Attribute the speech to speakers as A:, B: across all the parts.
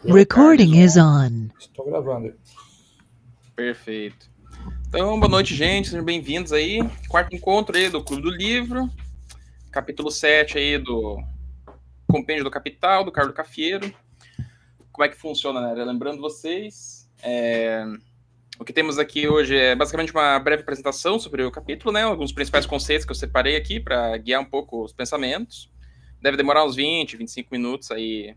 A: Recording is on.
B: Estou gravando.
C: Perfeito. Então, boa noite, gente. Sejam bem-vindos aí. Quarto encontro aí do Clube do Livro. Capítulo 7 aí do Compêndio do Capital, do Carlos Cafiero. Como é que funciona, né? Lembrando vocês, o que temos aqui hoje é basicamente uma breve apresentação sobre o capítulo, né? Alguns principais conceitos que eu separei aqui para guiar um pouco os pensamentos. Deve demorar uns 20, 25 minutos aí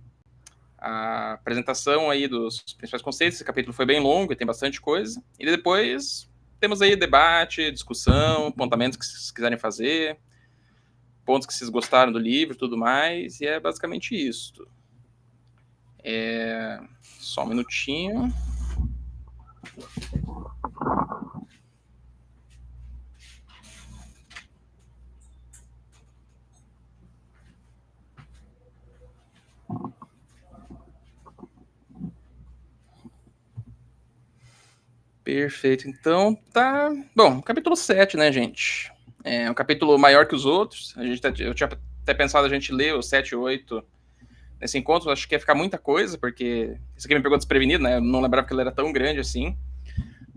C: a apresentação aí dos principais conceitos. Esse capítulo foi bem longo e tem bastante coisa. E depois temos aí debate, discussão, apontamentos que vocês quiserem fazer, pontos que vocês gostaram do livro e tudo mais. E é basicamente isso. Só um minutinho. Perfeito, então tá... Bom, capítulo 7, né, gente? É um capítulo maior que os outros. Eu tinha até pensado a gente ler o 7 e 8 nesse encontro. Acho que ia ficar muita coisa, porque isso aqui me pegou desprevenido, né? Eu não lembrava que ele era tão grande assim.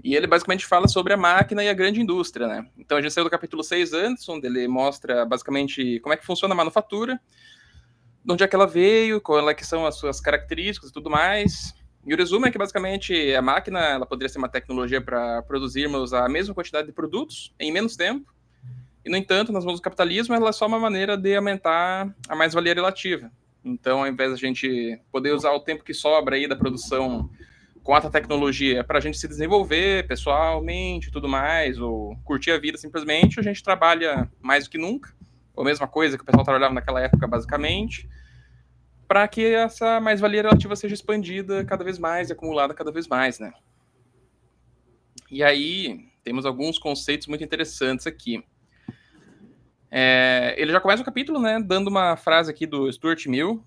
C: E ele basicamente fala sobre a máquina e a grande indústria, né? Então a gente saiu do capítulo 6 antes, onde ele mostra basicamente como é que funciona a manufatura, de onde é que ela veio, qual é que são as suas características e tudo mais. E o resumo é que, basicamente, a máquina ela poderia ser uma tecnologia para produzirmos a mesma quantidade de produtos em menos tempo. E, no entanto, nas mãos do capitalismo, ela é só uma maneira de aumentar a mais-valia relativa. Então, ao invés de a gente poder usar o tempo que sobra aí da produção com alta tecnologia para a gente se desenvolver pessoalmente e tudo mais, ou curtir a vida simplesmente, a gente trabalha mais do que nunca, ou a mesma coisa que o pessoal trabalhava naquela época, basicamente, para que essa mais-valia relativa seja expandida cada vez mais e acumulada cada vez mais, né? E aí, temos alguns conceitos muito interessantes aqui. Ele já começa o capítulo, né, dando uma frase aqui do Stuart Mill,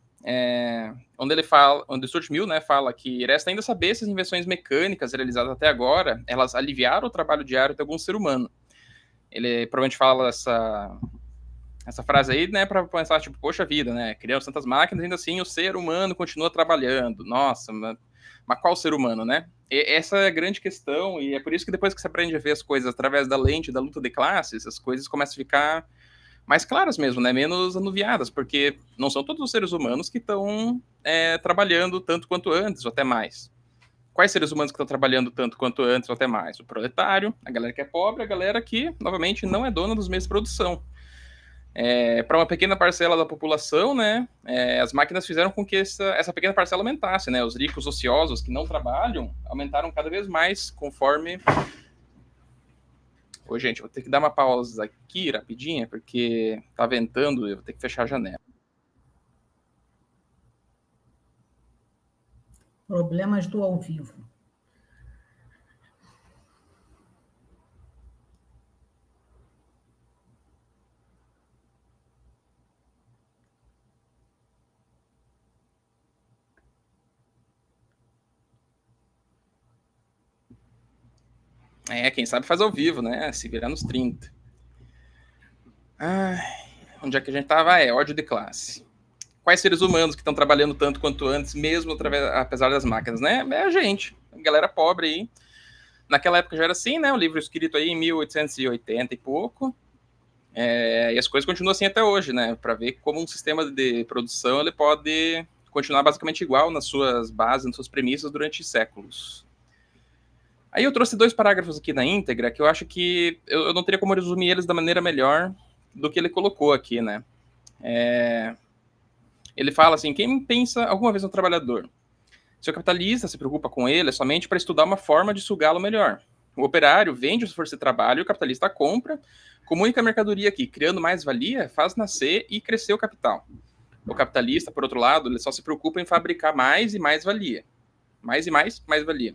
C: onde o Stuart Mill, né, fala que resta ainda saber se as invenções mecânicas realizadas até agora, elas aliviaram o trabalho diário de algum ser humano. Ele provavelmente fala essa frase aí, né, para pensar, tipo, poxa vida, né, criamos tantas máquinas, ainda assim o ser humano continua trabalhando. Nossa, mas qual ser humano, né? Essa é a grande questão, e é por isso que depois que você aprende a ver as coisas através da lente da luta de classes, as coisas começam a ficar mais claras mesmo, né, menos anuviadas, porque não são todos os seres humanos que estão trabalhando tanto quanto antes, ou até mais. Quais seres humanos que estão trabalhando tanto quanto antes, ou até mais? O proletário, a galera que é pobre, a galera que, novamente, não é dona dos meios de produção. Para uma pequena parcela da população, né, as máquinas fizeram com que essa pequena parcela aumentasse, né, os ricos ociosos que não trabalham aumentaram cada vez mais conforme... Ô, gente, vou ter que dar uma pausa aqui rapidinha, porque tá ventando e eu vou ter que fechar a janela.
D: Problemas do ao vivo.
C: Quem sabe faz ao vivo, né? Se virar nos 30. Onde é que a gente tava? Ódio de classe. Quais seres humanos que estão trabalhando tanto quanto antes, mesmo apesar das máquinas, né? É a gente, a galera pobre aí. Naquela época já era assim, né? O livro escrito aí em 1880 e pouco. E as coisas continuam assim até hoje, né? Para ver como um sistema de produção ele pode continuar basicamente igual nas suas bases, nas suas premissas durante séculos. Aí eu trouxe 2 parágrafos aqui na íntegra que eu acho que eu não teria como resumir eles da maneira melhor do que ele colocou aqui, né? Ele fala assim, quem pensa alguma vez no trabalhador? Se o capitalista se preocupa com ele é somente para estudar uma forma de sugá-lo melhor. O operário vende sua força de trabalho e o capitalista compra, comunica a mercadoria aqui, criando mais-valia, faz nascer e crescer o capital. O capitalista, por outro lado, ele só se preocupa em fabricar mais e mais valia. Mais e mais valia.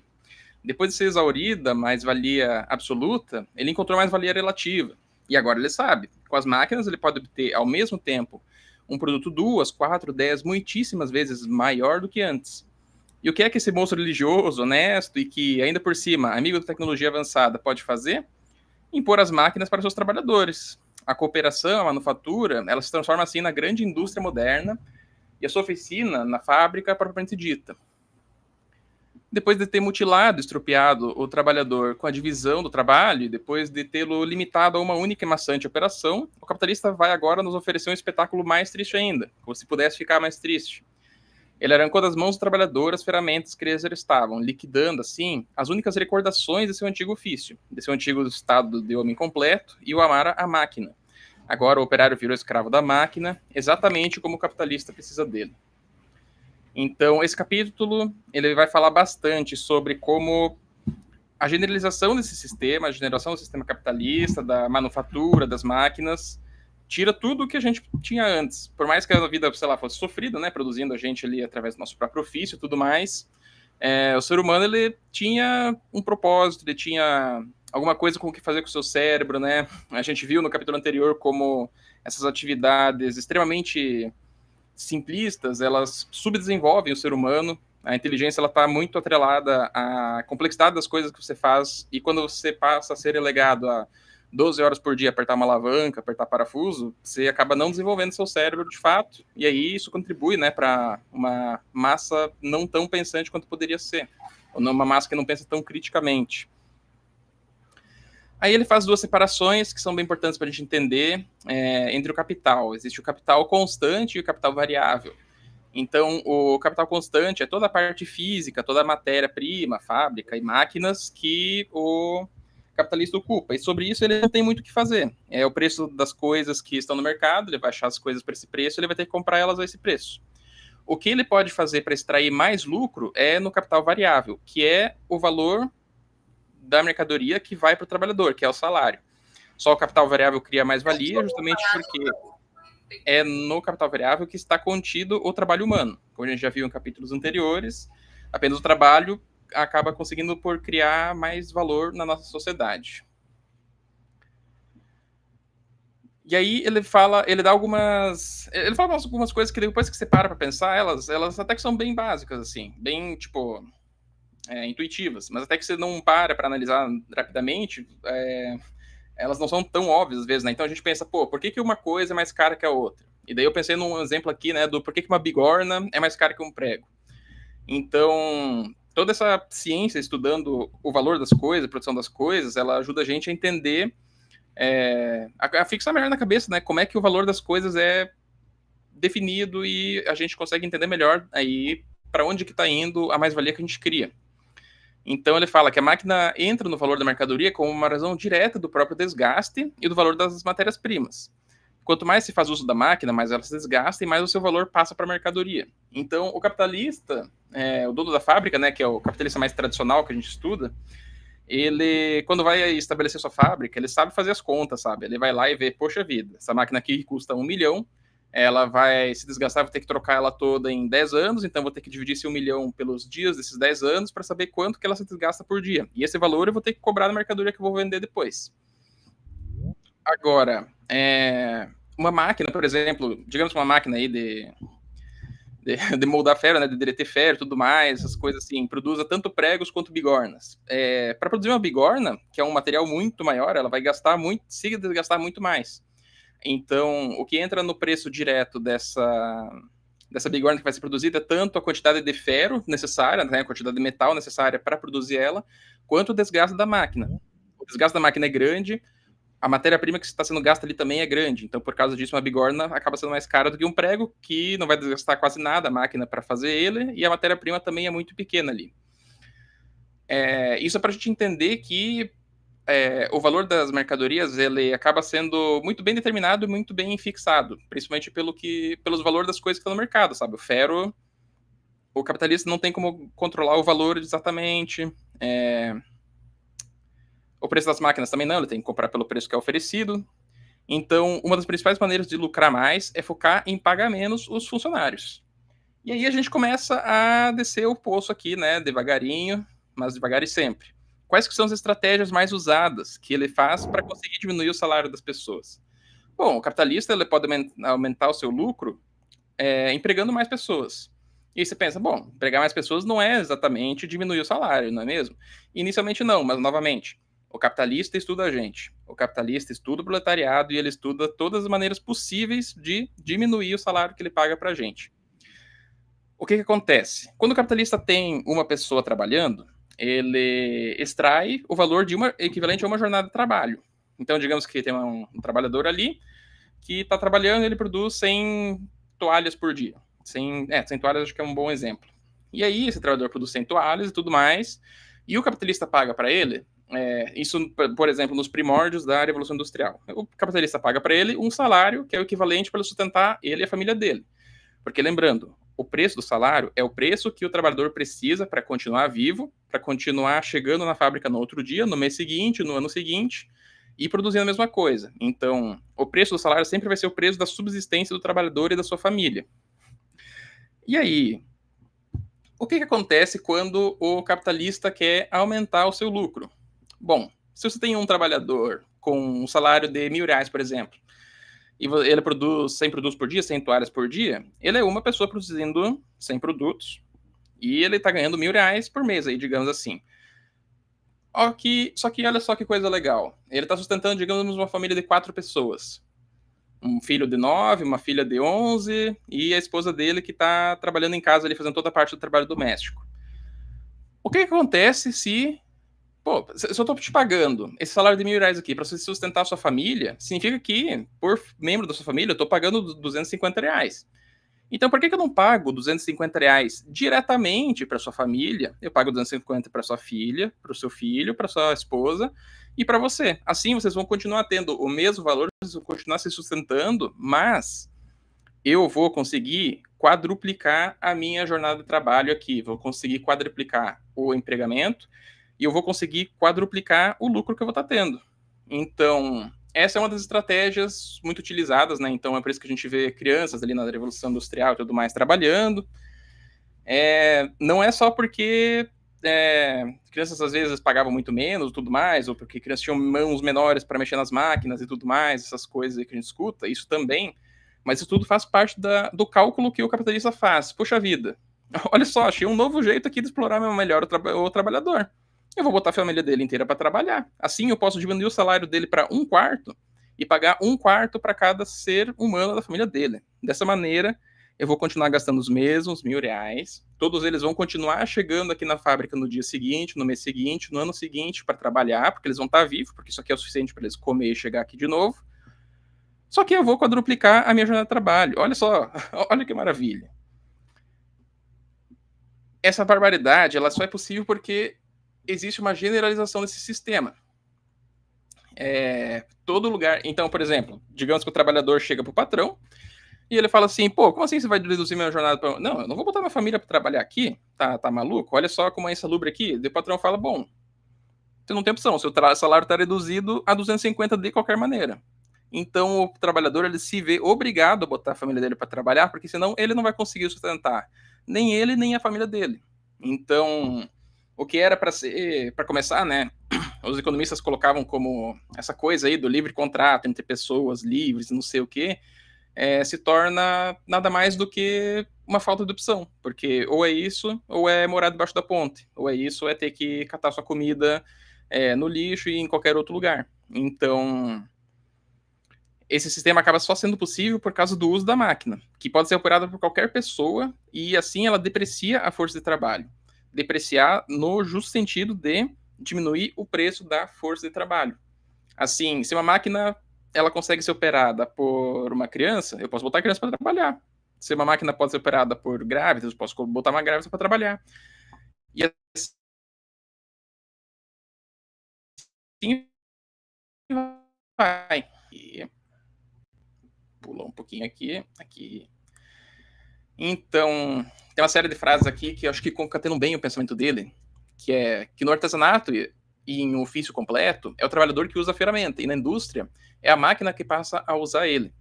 C: Depois de ser exaurida a mais-valia absoluta, ele encontrou mais-valia relativa. E agora ele sabe, com as máquinas ele pode obter ao mesmo tempo um produto 2, 4, 10, muitíssimas vezes maior do que antes. E o que é que esse monstro religioso, honesto e que, ainda por cima, amigo da tecnologia avançada, pode fazer? Impor as máquinas para seus trabalhadores. A cooperação, a manufatura, ela se transforma assim na grande indústria moderna e a sua oficina na fábrica propriamente dita. depois de ter mutilado, estropiado o trabalhador com a divisão do trabalho, e depois de tê-lo limitado a uma única e maçante operação, o capitalista vai agora nos oferecer um espetáculo mais triste ainda, como se pudesse ficar mais triste. Ele arrancou das mãos do trabalhador as ferramentas que eles estavam, liquidando, assim, as únicas recordações de seu antigo ofício, de seu antigo estado de homem completo, e o amara a máquina. Agora o operário virou escravo da máquina, exatamente como o capitalista precisa dele. Então, esse capítulo ele vai falar bastante sobre como a generalização desse sistema, a generação do sistema capitalista, da manufatura, das máquinas, tira tudo o que a gente tinha antes. Por mais que a vida, sei lá, fosse sofrida, né, produzindo a gente ali através do nosso próprio ofício e tudo mais, o ser humano, ele tinha um propósito, ele tinha alguma coisa com o que fazer com o seu cérebro, né? A gente viu no capítulo anterior como essas atividades extremamente simplistas, elas subdesenvolvem o ser humano. A inteligência ela está muito atrelada à complexidade das coisas que você faz, e quando você passa a ser relegado a 12 horas por dia apertar uma alavanca, apertar parafuso, você acaba não desenvolvendo seu cérebro de fato, e aí isso contribui, né, para uma massa não tão pensante quanto poderia ser, ou uma massa que não pensa tão criticamente. Aí ele faz duas separações que são bem importantes para a gente entender entre o capital. Existe o capital constante e o capital variável. Então, o capital constante é toda a parte física, toda a matéria-prima, fábrica e máquinas que o capitalista ocupa. E sobre isso ele não tem muito o que fazer. É o preço das coisas que estão no mercado, ele vai achar as coisas para esse preço, ele vai ter que comprar elas a esse preço. O que ele pode fazer para extrair mais lucro é no capital variável, que é o valor da mercadoria que vai para o trabalhador, que é o salário. Só o capital variável cria mais valia, justamente porque é no capital variável que está contido o trabalho humano. Como a gente já viu em capítulos anteriores, apenas o trabalho acaba conseguindo por criar mais valor na nossa sociedade. E aí ele dá algumas coisas que depois que você para pensar, elas até que são bem básicas, assim, bem, tipo, intuitivas, mas até que você não para analisar rapidamente, elas não são tão óbvias às vezes, né? Então a gente pensa, pô, por que uma coisa é mais cara que a outra? E daí eu pensei num exemplo aqui, né, do por que uma bigorna é mais cara que um prego. Então, toda essa ciência estudando o valor das coisas, a produção das coisas, ela ajuda a gente a entender, a fixar melhor na cabeça, né, como é que o valor das coisas é definido, e a gente consegue entender melhor aí para onde que está indo a mais-valia que a gente cria. Então ele fala que a máquina entra no valor da mercadoria como uma razão direta do próprio desgaste e do valor das matérias-primas. Quanto mais se faz uso da máquina, mais ela se desgasta e mais o seu valor passa para a mercadoria. Então o capitalista, o dono da fábrica, né, que é o capitalista mais tradicional que a gente estuda, ele, quando vai estabelecer sua fábrica, ele sabe fazer as contas, sabe? Ele vai lá e vê, poxa vida, essa máquina aqui custa 1 milhão, ela vai se desgastar, vou ter que trocar ela toda em 10 anos, então vou ter que dividir esse 1 milhão pelos dias desses 10 anos para saber quanto que ela se desgasta por dia. E esse valor eu vou ter que cobrar na mercadoria que eu vou vender depois. Agora, uma máquina, por exemplo, digamos uma máquina aí de moldar ferro, né, de derreter ferro e tudo mais, essas coisas assim, produza tanto pregos quanto bigornas. Para produzir uma bigorna, que é um material muito maior, ela vai gastar muito, se desgastar muito mais. Então, o que entra no preço direto dessa bigorna que vai ser produzida é tanto a quantidade de ferro necessária, né, a quantidade de metal necessária para produzir ela, quanto o desgaste da máquina. O desgaste da máquina é grande, a matéria-prima que está sendo gasta ali também é grande. Então, por causa disso, uma bigorna acaba sendo mais cara do que um prego, que não vai desgastar quase nada a máquina para fazer ele, e a matéria-prima também é muito pequena ali. Isso é para a gente entender que o valor das mercadorias ele acaba sendo muito bem determinado e muito bem fixado, principalmente pelos valores das coisas que estão no mercado, sabe? O ferro, o capitalista não tem como controlar o valor exatamente, o preço das máquinas também não, ele tem que comprar pelo preço que é oferecido. Então, uma das principais maneiras de lucrar mais é focar em pagar menos os funcionários. E aí a gente começa a descer o poço aqui, né, devagarinho, mas devagar e sempre. Quais que são as estratégias mais usadas que ele faz para conseguir diminuir o salário das pessoas? Bom, o capitalista ele pode aumentar o seu lucro empregando mais pessoas. E aí você pensa, bom, empregar mais pessoas não é exatamente diminuir o salário, não é mesmo? Inicialmente não, mas novamente, o capitalista estuda a gente. O capitalista estuda o proletariado e ele estuda todas as maneiras possíveis de diminuir o salário que ele paga para a gente. O que acontece? Quando o capitalista tem uma pessoa trabalhando, ele extrai o valor de equivalente a uma jornada de trabalho. Então, digamos que tem um trabalhador ali que está trabalhando e ele produz 100 toalhas por dia. 100 toalhas acho que é um bom exemplo. E aí, esse trabalhador produz 100 toalhas e tudo mais, e o capitalista paga para ele, isso, por exemplo, nos primórdios da Revolução Industrial. O capitalista paga para ele um salário que é o equivalente para sustentar ele e a família dele. Porque, lembrando, o preço do salário é o preço que o trabalhador precisa para continuar vivo, para continuar chegando na fábrica no outro dia, no mês seguinte, no ano seguinte, e produzindo a mesma coisa. Então, o preço do salário sempre vai ser o preço da subsistência do trabalhador e da sua família. E aí, o que acontece quando o capitalista quer aumentar o seu lucro? Bom, se você tem um trabalhador com um salário de R$1.000, por exemplo, e ele produz 100 produtos por dia, 100 toalhas por dia, ele é uma pessoa produzindo 100 produtos e ele está ganhando R$1.000 por mês, aí, digamos assim. Só que olha só que coisa legal. Ele está sustentando, digamos, uma família de 4 pessoas. Um filho de 9, uma filha de 11 e a esposa dele que está trabalhando em casa, ali, fazendo toda a parte do trabalho doméstico. O que acontece se... Pô, se eu estou te pagando esse salário de R$1.000 aqui para você sustentar a sua família, significa que, por membro da sua família, eu estou pagando R$250. Então, por que eu não pago R$250 diretamente para sua família? Eu pago 250 para sua filha, para o seu filho, para sua esposa e para você. Assim, vocês vão continuar tendo o mesmo valor, vocês vão continuar se sustentando, mas eu vou conseguir quadruplicar a minha jornada de trabalho aqui. Vou conseguir quadruplicar o empregamento e eu vou conseguir quadruplicar o lucro que eu vou estar tendo. Então, essa é uma das estratégias muito utilizadas, né? Então, é por isso que a gente vê crianças ali na Revolução Industrial e tudo mais trabalhando. Não é só porque crianças às vezes pagavam muito menos e tudo mais, ou porque crianças tinham mãos menores para mexer nas máquinas e tudo mais, essas coisas aí que a gente escuta, isso também. Mas isso tudo faz parte do cálculo que o capitalista faz. Poxa vida, olha só, achei um novo jeito aqui de explorar melhor o trabalhador. Eu vou botar a família dele inteira para trabalhar. Assim eu posso diminuir o salário dele para 1/4 e pagar 1/4 para cada ser humano da família dele. Dessa maneira, eu vou continuar gastando os mesmos R$1.000. Todos eles vão continuar chegando aqui na fábrica no dia seguinte, no mês seguinte, no ano seguinte para trabalhar, porque eles vão estar vivos, porque isso aqui é o suficiente para eles comer e chegar aqui de novo. Só que eu vou quadruplicar a minha jornada de trabalho. Olha só, olha que maravilha. Essa barbaridade, ela só é possível porque existe uma generalização desse sistema. Todo lugar... Então, por exemplo, digamos que o trabalhador chega para o patrão e ele fala assim, pô, como assim você vai reduzir minha jornada? Não, eu não vou botar minha família para trabalhar aqui, tá maluco? Olha só como é insalubre aqui. E o patrão fala, bom, você não tem opção, seu salário está reduzido a 250 de qualquer maneira. Então, o trabalhador ele se vê obrigado a botar a família dele para trabalhar, porque senão ele não vai conseguir sustentar nem ele, nem a família dele. Então, o que era para começar, né? Os economistas colocavam como essa coisa aí do livre contrato entre pessoas livres, não sei o quê, se torna nada mais do que uma falta de opção, porque ou é isso, ou é morar debaixo da ponte, ou é isso, ou é ter que catar sua comida no lixo e em qualquer outro lugar. Então, esse sistema acaba só sendo possível por causa do uso da máquina, que pode ser operada por qualquer pessoa, e assim ela deprecia a força de trabalho. Depreciar no justo sentido de diminuir o preço da força de trabalho. Assim, se uma máquina ela consegue ser operada por uma criança, eu posso botar a criança para trabalhar. Se uma máquina pode ser operada por grávidas, eu posso botar uma grávida para trabalhar. E assim vai. Pulou um pouquinho aqui. Então, tem uma série de frases aqui que eu acho que concatenam bem o pensamento dele, que é que no artesanato e em um ofício completo, é o trabalhador que usa a ferramenta, e na indústria é a máquina que passa a usar ele.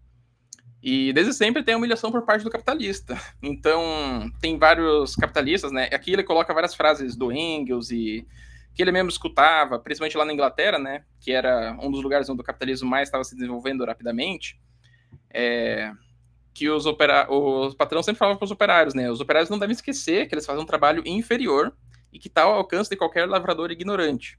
C: E desde sempre tem a humilhação por parte do capitalista. Então, tem vários capitalistas, né? Aqui ele coloca várias frases do Engels e que ele mesmo escutava, principalmente lá na Inglaterra, né? Que era um dos lugares onde o capitalismo mais estava se desenvolvendo rapidamente. Que os patrões sempre falavam para os operários, né? Os operários não devem esquecer que eles fazem um trabalho inferior e que está ao alcance de qualquer lavrador ignorante.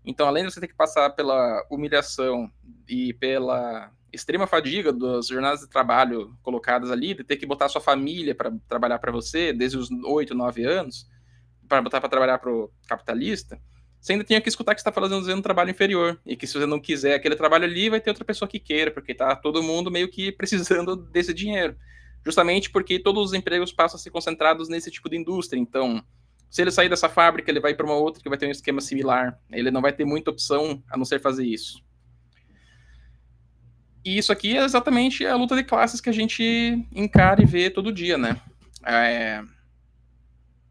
C: Então, além de você ter que passar pela humilhação e pela extrema fadiga das jornadas de trabalho colocadas ali, de ter que botar sua família para trabalhar para você, desde os 8, 9 anos, para botar para trabalhar para o capitalista, você ainda tinha que escutar que você está fazendo um trabalho inferior, e que se você não quiser aquele trabalho ali, vai ter outra pessoa que queira, porque tá todo mundo meio que precisando desse dinheiro. Justamente porque todos os empregos passam a ser concentrados nesse tipo de indústria. Então, se ele sair dessa fábrica, ele vai para uma outra que vai ter um esquema similar. Ele não vai ter muita opção a não ser fazer isso. E isso aqui é exatamente a luta de classes que a gente encara e vê todo dia, né?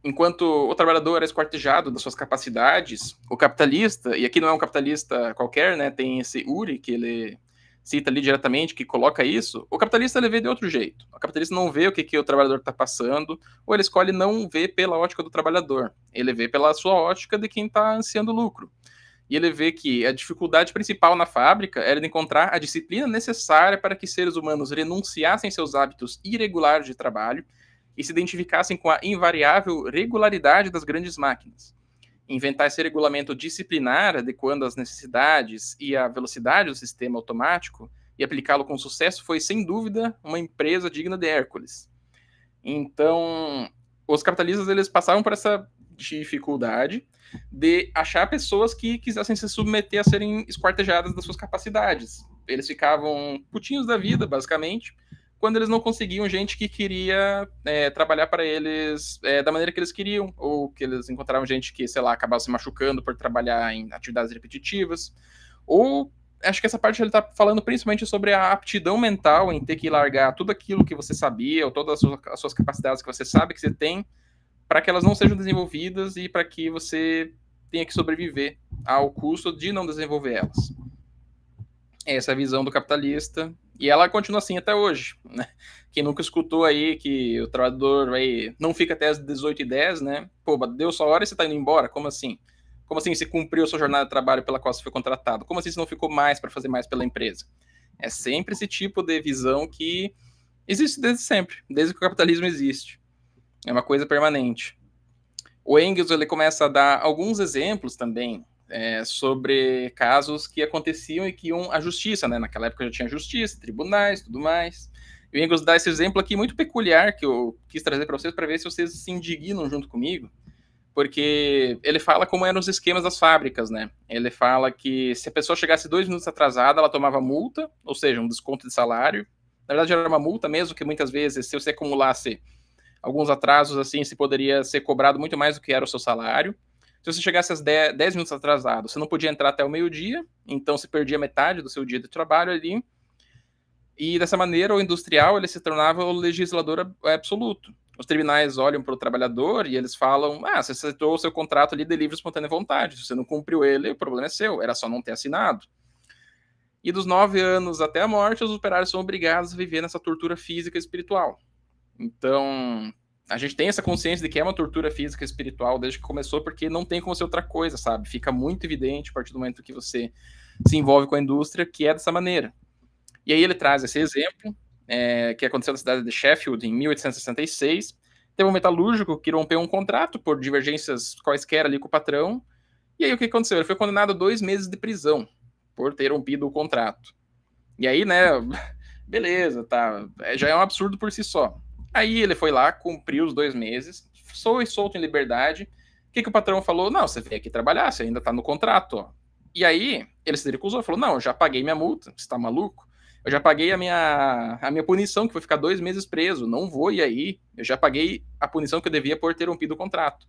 C: Enquanto o trabalhador é esquartejado das suas capacidades, o capitalista, e aqui não é um capitalista qualquer, né? Tem esse Uri, que ele cita ali diretamente, que coloca isso. O capitalista, ele vê de outro jeito. O capitalista não vê o que o trabalhador está passando, ou ele escolhe não ver pela ótica do trabalhador. Ele vê pela sua ótica de quem está ansiando lucro. E ele vê que a dificuldade principal na fábrica era de encontrar a disciplina necessária para que seres humanos renunciassem seus hábitos irregulares de trabalho e se identificassem com a invariável regularidade das grandes máquinas. Inventar esse regulamento disciplinar, adequando as necessidades e a velocidade do sistema automático, e aplicá-lo com sucesso, foi, sem dúvida, uma empresa digna de Hércules. Então, os capitalistas, eles passavam por essa dificuldade de achar pessoas que quisessem se submeter a serem esquartejadas das suas capacidades. Eles ficavam putinhos da vida, basicamente, quando eles não conseguiam gente que queria trabalhar para eles da maneira que eles queriam, ou que eles encontravam gente que, sei lá, acabava se machucando por trabalhar em atividades repetitivas, ou acho que essa parte ele está falando principalmente sobre a aptidão mental em ter que largar tudo aquilo que você sabia, ou todas as suas capacidades que você sabe que você tem, para que elas não sejam desenvolvidas e para que você tenha que sobreviver ao custo de não desenvolver elas. Essa é a visão do capitalista, e ela continua assim até hoje, né? Quem nunca escutou aí que o trabalhador aí não fica até as 18h10, né? Pô, deu sua hora e você tá indo embora? Como assim? Como assim você cumpriu a sua jornada de trabalho pela qual você foi contratado? Como assim você não ficou mais para fazer mais pela empresa? É sempre esse tipo de visão que existe desde sempre, desde que o capitalismo existe. É uma coisa permanente. O Engels, ele começa a dar alguns exemplos também sobre casos que aconteciam e que iam à justiça, né? Naquela época já tinha justiça, tribunais, tudo mais. E o Engels dá esse exemplo aqui muito peculiar que eu quis trazer para vocês, para ver se vocês se indignam junto comigo, porque ele fala como eram os esquemas das fábricas, né? Ele fala que se a pessoa chegasse 2 minutos atrasada, ela tomava multa, ou seja, um desconto de salário. Na verdade, era uma multa mesmo, que muitas vezes, se você acumulasse alguns atrasos, assim, se poderia ser cobrado muito mais do que era o seu salário. Se você chegasse às 10 minutos atrasado, você não podia entrar até o meio-dia, então você perdia metade do seu dia de trabalho ali. E dessa maneira, o industrial ele se tornava o legislador absoluto. Os tribunais olham para o trabalhador e eles falam: você aceitou o seu contrato ali de livre e espontânea vontade. Se você não cumpriu ele, o problema é seu, era só não ter assinado. E dos 9 anos até a morte, os operários são obrigados a viver nessa tortura física e espiritual. Então, a gente tem essa consciência de que é uma tortura física e espiritual desde que começou, porque não tem como ser outra coisa, sabe? Fica muito evidente a partir do momento que você se envolve com a indústria que é dessa maneira. E aí ele traz esse exemplo, que aconteceu na cidade de Sheffield em 1866. Teve um metalúrgico que rompeu um contrato por divergências quaisquer ali com o patrão. E aí o que aconteceu? Ele foi condenado a 2 meses de prisão por ter rompido o contrato. E aí, né, beleza, tá, já é um absurdo por si só. Aí ele foi lá, cumpriu os 2 meses, foi solto em liberdade. O que o patrão falou? Não, você veio aqui trabalhar, você ainda tá no contrato, ó. E aí ele se recusou, falou: não, eu já paguei minha multa, você tá maluco? Eu já paguei a minha punição, que foi ficar 2 meses preso, não vou ir aí, eu já paguei a punição que eu devia por ter rompido o contrato.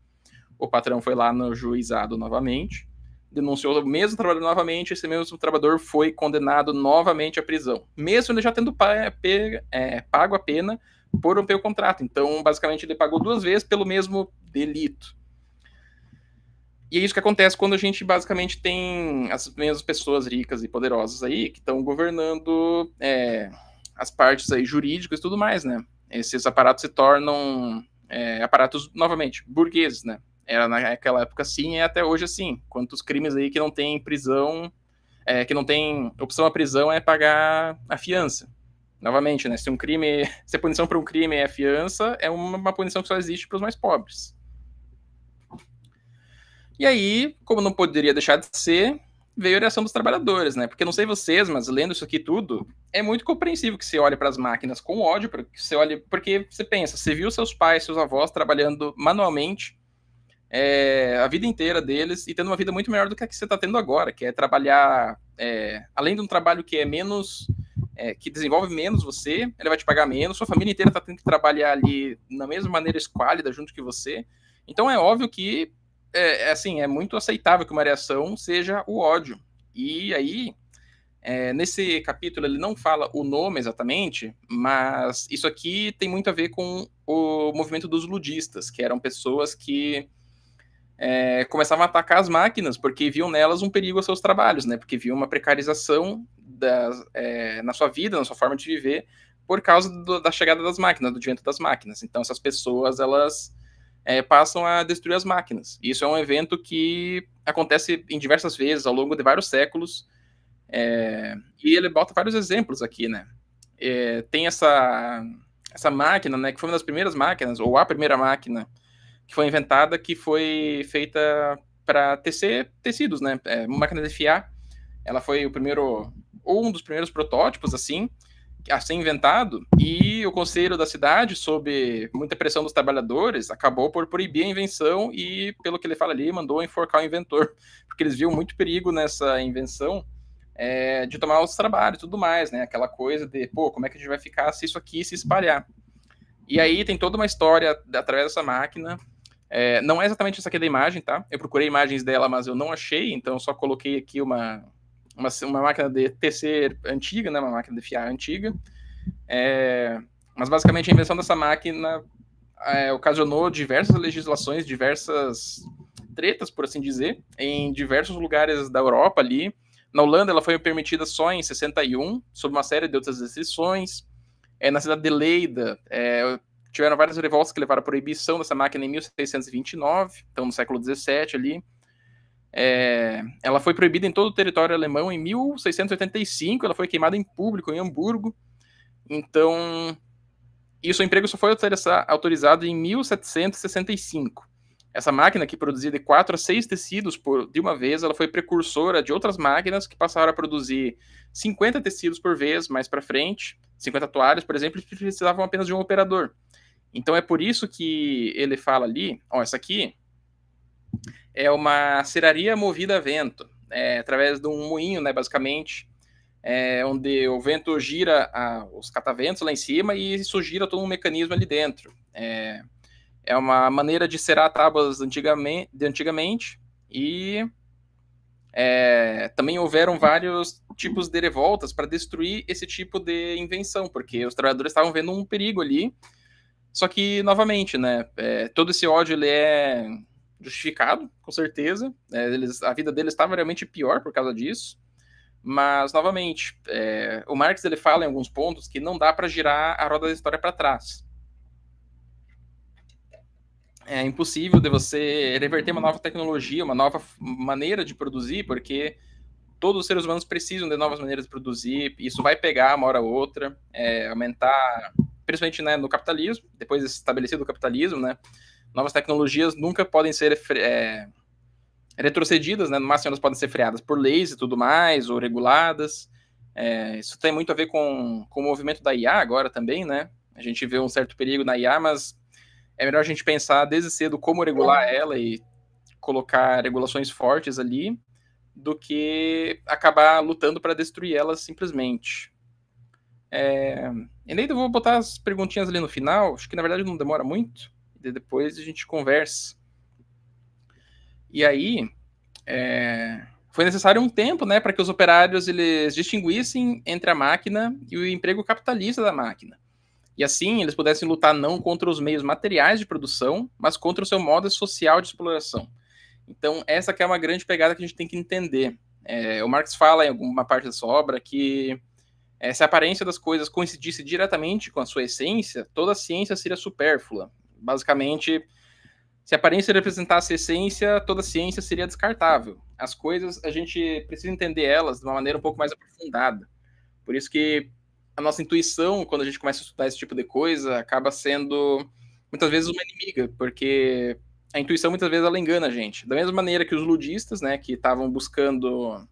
C: O patrão foi lá no juizado novamente, denunciou o mesmo trabalhador novamente, esse mesmo trabalhador foi condenado novamente à prisão, mesmo ele já tendo pago a pena por romper o contrato. Então, basicamente, ele pagou 2 vezes pelo mesmo delito. E é isso que acontece quando a gente, basicamente, tem as mesmas pessoas ricas e poderosas aí que estão governando as partes aí jurídicas e tudo mais, né? Esses aparatos se tornam aparatos, novamente, burgueses, né? Era naquela época assim e é até hoje assim. Quantos crimes aí que não tem prisão, que não tem opção à prisão é pagar a fiança. Novamente, né? Se a punição para um crime é a fiança, é uma punição que só existe para os mais pobres. E aí, como não poderia deixar de ser, veio a reação dos trabalhadores, né? Porque não sei vocês, mas lendo isso aqui tudo, é muito compreensível que você olhe para as máquinas com ódio, porque você pensa, você viu seus pais, seus avós trabalhando manualmente a vida inteira deles e tendo uma vida muito melhor do que a que você está tendo agora, que é trabalhar, além de um trabalho que é menos, que desenvolve menos você, ele vai te pagar menos, sua família inteira está tendo que trabalhar ali na mesma maneira esquálida junto que você. Então é óbvio que assim, é muito aceitável que uma reação seja o ódio. E aí, nesse capítulo ele não fala o nome exatamente, mas isso aqui tem muito a ver com o movimento dos ludistas, que eram pessoas que começavam a atacar as máquinas porque viam nelas um perigo aos seus trabalhos, né? Porque viam uma precarização na sua vida, na sua forma de viver, por causa da chegada das máquinas, do advento das máquinas. Então essas pessoas, elas passam a destruir as máquinas. Isso é um evento que acontece em diversas vezes ao longo de vários séculos, e ele bota vários exemplos aqui, né? Tem essa máquina, né, que foi uma das primeiras máquinas, ou a primeira máquina que foi inventada, que foi feita para tecer tecidos, né? Uma máquina de fiar. Ela foi um dos primeiros protótipos, assim, a ser inventado, e o conselho da cidade, sob muita pressão dos trabalhadores, acabou por proibir a invenção e, pelo que ele fala ali, mandou enforcar o inventor, porque eles viam muito perigo nessa invenção, de tomar os trabalhos e tudo mais, né? Aquela coisa de, como é que a gente vai ficar se isso aqui se espalhar? E aí tem toda uma história através dessa máquina. Não é exatamente essa aqui da imagem, tá? Eu procurei imagens dela, mas eu não achei, então eu só coloquei aqui uma máquina de tecer antiga, né? Uma máquina de fiar antiga. Mas basicamente a invenção dessa máquina ocasionou diversas legislações, diversas tretas, por assim dizer, em diversos lugares da Europa ali. Na Holanda ela foi permitida só em 61, sob uma série de outras restrições. Na cidade de Leida, tiveram várias revoltas que levaram à proibição dessa máquina em 1629, então no século XVII ali. Ela foi proibida em todo o território alemão em 1685, ela foi queimada em público em Hamburgo. Então, o emprego só foi autorizado em 1765. Essa máquina, que produzia de 4 a 6 tecidos de uma vez, ela foi precursora de outras máquinas que passaram a produzir 50 tecidos por vez, mais para frente, 50 toalhas, por exemplo, que precisavam apenas de um operador. Então é por isso que ele fala ali, essa aqui é uma ceraria movida a vento, através de um moinho, né, basicamente, onde o vento gira os cataventos lá em cima e isso gira todo um mecanismo ali dentro. É uma maneira de cerar tábuas de antigamente e também houveram vários tipos de revoltas para destruir esse tipo de invenção, porque os trabalhadores estavam vendo um perigo ali. Só que, novamente, né, todo esse ódio ele é justificado, com certeza. A vida deles estava realmente pior por causa disso. Mas, novamente, o Marx ele fala em alguns pontos que não dá para girar a roda da história para trás. É impossível de você reverter uma nova tecnologia, uma nova maneira de produzir, porque todos os seres humanos precisam de novas maneiras de produzir, isso vai pegar uma hora ou outra, aumentar, principalmente, né, no capitalismo, depois de estabelecido o capitalismo, né, novas tecnologias nunca podem ser retrocedidas, né, no máximo elas podem ser freadas por leis e tudo mais, ou reguladas. Isso tem muito a ver com o movimento da IA agora também, né, a gente vê um certo perigo na IA, mas é melhor a gente pensar desde cedo como regular ela e colocar regulações fortes ali, do que acabar lutando para destruir elas simplesmente. E daí eu vou botar as perguntinhas ali no final, acho que na verdade não demora muito, e depois a gente conversa. E aí, foi necessário um tempo, né, para que os operários eles distinguissem entre a máquina e o emprego capitalista da máquina. E assim eles pudessem lutar não contra os meios materiais de produção, mas contra o seu modo social de exploração. Então, essa que é uma grande pegada que a gente tem que entender. O Marx fala em alguma parte da sua obra que se a aparência das coisas coincidisse diretamente com a sua essência, toda a ciência seria supérflua. Basicamente, se a aparência representasse a essência, toda a ciência seria descartável. As coisas, a gente precisa entender elas de uma maneira um pouco mais aprofundada. Por isso que a nossa intuição, quando a gente começa a estudar esse tipo de coisa, acaba sendo, muitas vezes, uma inimiga, porque a intuição, muitas vezes, ela engana a gente. Da mesma maneira que os ludistas, né, que estavam buscando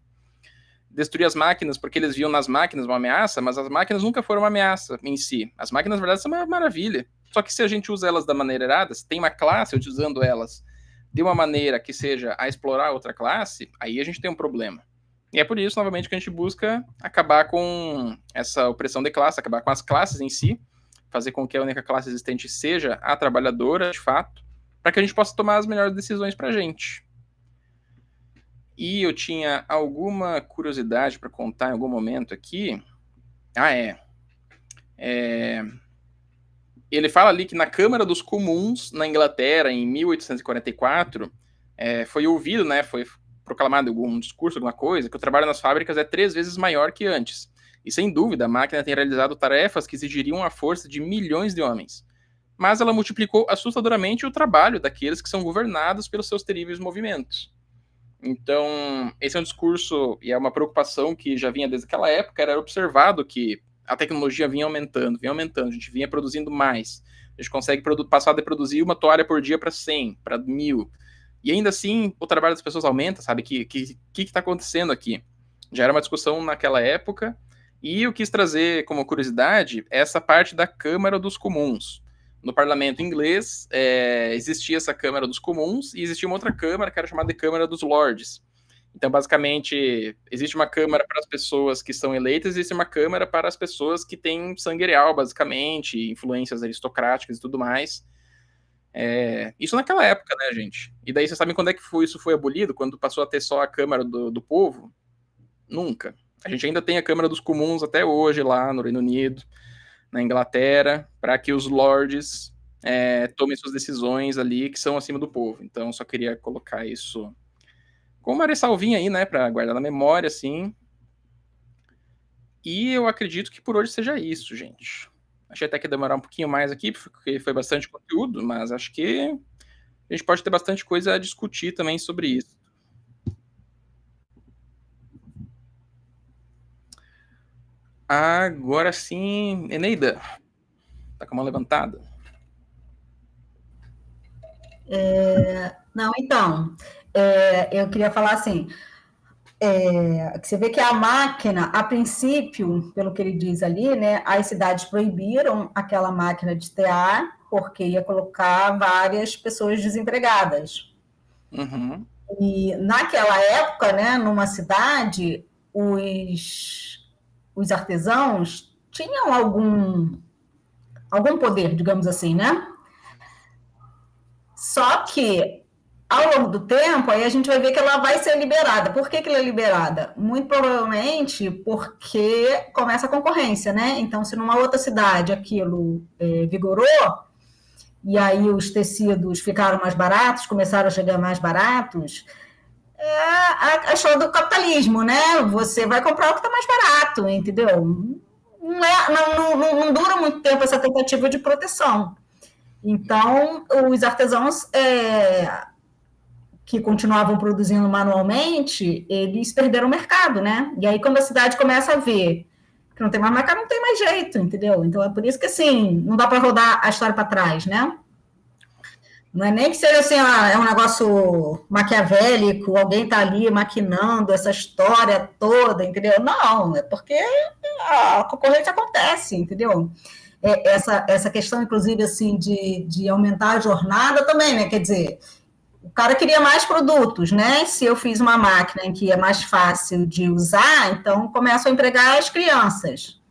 C: destruir as máquinas porque eles viam nas máquinas uma ameaça, mas as máquinas nunca foram uma ameaça em si. As máquinas, na verdade, são uma maravilha. Só que se a gente usa elas da maneira errada, se tem uma classe utilizando elas de uma maneira que seja a explorar outra classe, aí a gente tem um problema. E é por isso, novamente, que a gente busca acabar com essa opressão de classe, acabar com as classes em si, fazer com que a única classe existente seja a trabalhadora, de fato, para que a gente possa tomar as melhores decisões para a gente. E eu tinha alguma curiosidade para contar em algum momento aqui. Ele fala ali que na Câmara dos Comuns, na Inglaterra, em 1844, foi ouvido, né, foi proclamado algum discurso, alguma coisa, que o trabalho nas fábricas é 3 vezes maior que antes. E, sem dúvida, a máquina tem realizado tarefas que exigiriam a força de milhões de homens. Mas ela multiplicou assustadoramente o trabalho daqueles que são governados pelos seus terríveis movimentos. Então, esse é um discurso e é uma preocupação que já vinha desde aquela época, era observado que a tecnologia vinha aumentando, a gente vinha produzindo mais. A gente consegue passar de produzir uma toalha por dia para 100, para 1000. E ainda assim, o trabalho das pessoas aumenta, sabe? O que está acontecendo aqui? Já era uma discussão naquela época, e eu quis trazer como curiosidade essa parte da Câmara dos Comuns. No parlamento inglês, existia essa Câmara dos Comuns, e existia uma outra Câmara que era chamada de Câmara dos Lords. Então, basicamente, existe uma Câmara para as pessoas que são eleitas, existe uma Câmara para as pessoas que têm sangue real, basicamente, influências aristocráticas e tudo mais. Isso naquela época, né, gente? E daí, vocês sabem quando é que isso foi abolido? Quando passou a ter só a Câmara do Povo? Nunca. A gente ainda tem a Câmara dos Comuns até hoje, lá no Reino Unido, na Inglaterra, para que os lords tomem suas decisões ali, que são acima do povo. Então, só queria colocar isso com uma ressalvinha aí, né, para guardar na memória, assim. E eu acredito que por hoje seja isso, gente. Achei até que ia demorar um pouquinho mais aqui, porque foi bastante conteúdo, mas acho que a gente pode ter bastante coisa a discutir também sobre isso. Agora sim, Eneida, tá com a mão levantada.
D: Não, então, eu queria falar assim, que você vê que a máquina, a princípio, pelo que ele diz ali, né, as cidades proibiram aquela máquina de tear, porque ia colocar várias pessoas desempregadas.
C: Uhum.
D: E naquela época, né, numa cidade, os artesãos tinham algum poder, digamos assim, né? Só que, ao longo do tempo, aí a gente vai ver que ela vai ser liberada. Por que ela é liberada? Muito provavelmente porque começa a concorrência, né? Então, se numa outra cidade aquilo vigorou, e aí os tecidos ficaram mais baratos, começaram a chegar mais baratos, a história do capitalismo, né? Você vai comprar o que está mais barato, entendeu? Não dura muito tempo essa tentativa de proteção. Então, os artesãos que continuavam produzindo manualmente, eles perderam o mercado, né? E aí, quando a cidade começa a ver que não tem mais mercado, não tem mais jeito, entendeu? Então, é por isso que, assim, não dá para rodar a história para trás, né? Não é nem que seja assim, é um negócio maquiavélico, alguém está ali maquinando essa história toda, entendeu? Não, é porque a concorrência acontece, entendeu? Essa questão, inclusive, assim, de aumentar a jornada também, né? Quer dizer, o cara queria mais produtos, né? Se eu fiz uma máquina em que é mais fácil de usar, então começo a empregar as crianças.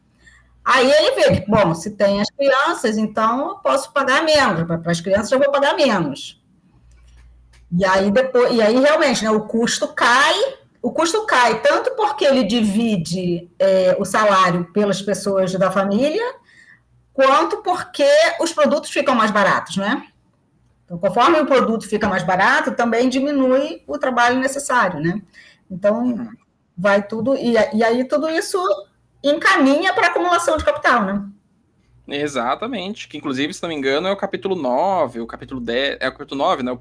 D: Aí ele vê que, bom, se tem as crianças, então eu posso pagar menos. Para as crianças eu vou pagar menos. E aí realmente, né, o custo cai tanto porque ele divide o salário pelas pessoas da família, quanto porque os produtos ficam mais baratos, né? Então, conforme o produto fica mais barato, também diminui o trabalho necessário, né? Então, vai tudo... E aí tudo isso encaminha para a acumulação de capital, né?
C: Exatamente, que inclusive, se não me engano, é o capítulo 9, o capítulo 10, é o capítulo 9, né, o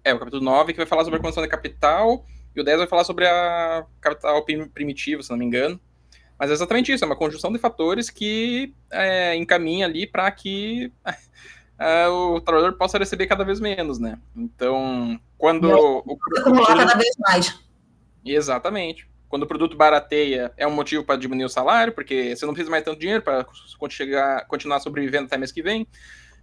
C: capítulo 9 que vai falar sobre a acumulação de capital, e o 10 vai falar sobre a capital primitivo, se não me engano. Mas é exatamente isso, é uma conjunção de fatores que encaminha ali para que o trabalhador possa receber cada vez menos, né? Então, quando...
D: acumular cada vez mais.
C: Exatamente. quando o produto barateia, é um motivo para diminuir o salário, porque você não precisa mais tanto dinheiro para continuar sobrevivendo até mês que vem.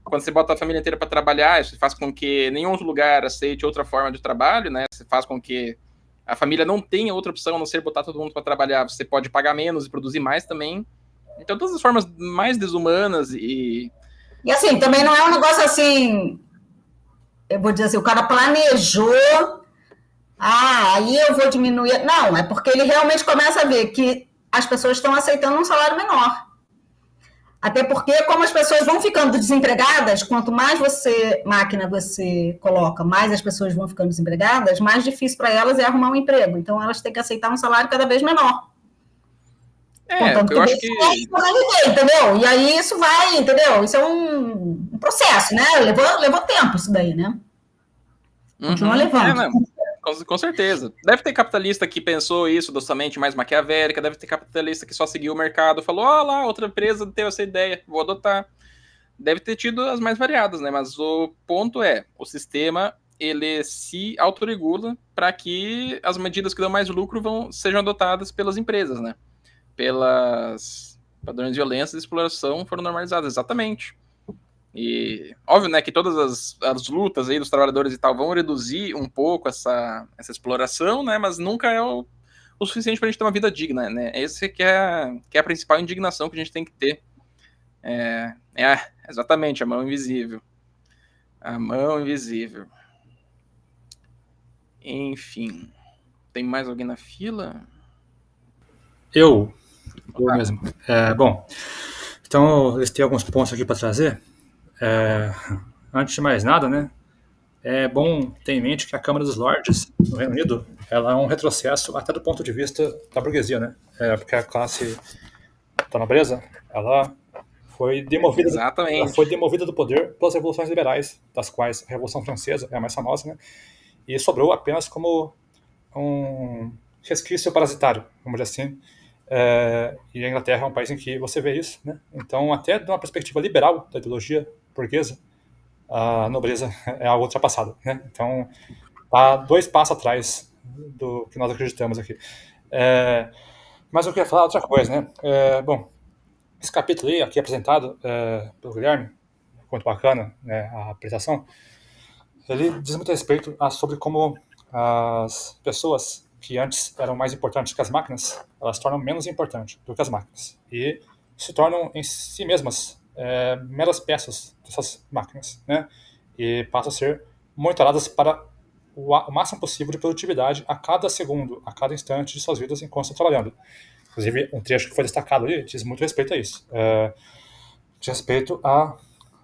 C: Quando você bota a família inteira para trabalhar, isso faz com que nenhum outro lugar aceite outra forma de trabalho, né? Você faz com que a família não tenha outra opção a não ser botar todo mundo para trabalhar. Você pode pagar menos e produzir mais também. Então, todas as formas mais desumanas
D: E assim, também não é um negócio assim... Eu vou dizer assim, o cara planejou... aí eu vou diminuir... Não, é porque ele realmente começa a ver que as pessoas estão aceitando um salário menor. Até porque, como as pessoas vão ficando desempregadas, quanto mais máquina você coloca, mais as pessoas vão ficando desempregadas, mais difícil para elas é arrumar um emprego. Então, elas têm que aceitar um salário cada vez menor.
C: Eu acho que...
D: Entendeu? E aí isso vai, entendeu? Isso é um processo, né? Levou tempo isso daí, né? Continua levando.
C: Com certeza. Deve ter capitalista que pensou isso docilmente mais maquiavélica, deve ter capitalista que só seguiu o mercado, falou, lá, outra empresa teve essa ideia, vou adotar. Deve ter tido as mais variadas, né? Mas o ponto é, o sistema, ele se autorregula para que as medidas que dão mais lucro sejam adotadas pelas empresas, né? Pelas padrões de violência e exploração foram normalizados, exatamente. E óbvio, né, que todas as lutas aí dos trabalhadores e tal vão reduzir um pouco essa exploração, né, mas nunca é o suficiente para a gente ter uma vida digna, né? Esse que é a principal indignação que a gente tem que ter. Exatamente, a mão invisível. A mão invisível. Enfim. Tem mais alguém na fila?
B: Eu mesmo. Bom, então eu listei alguns pontos aqui para trazer. Antes de mais nada, né, é bom ter em mente que a Câmara dos Lordes no Reino Unido ela é um retrocesso até do ponto de vista da burguesia, né? Porque a classe da nobreza ela foi demovida, do poder pelas revoluções liberais, das quais a Revolução Francesa é a mais famosa, né? E sobrou apenas como um resquício parasitário, vamos dizer assim. E a Inglaterra é um país em que você vê isso, né? Então, até de uma perspectiva liberal da ideologia burguesa, a nobreza é algo ultrapassado, né? Então, está 2 passos atrás do que nós acreditamos aqui. Mas eu queria falar outra coisa, né? Bom, esse capítulo aí, aqui apresentado pelo Guilherme, muito bacana, né, a apresentação, ele diz muito a respeito sobre como as pessoas que antes eram mais importantes que as máquinas, elas se tornam menos importantes do que as máquinas. E se tornam em si mesmas meras peças dessas máquinas, né? E passam a ser monitoradas para o máximo possível de produtividade a cada segundo, a cada instante de suas vidas enquanto estão trabalhando. Inclusive, um trecho que foi destacado ali diz muito respeito a isso. Diz respeito a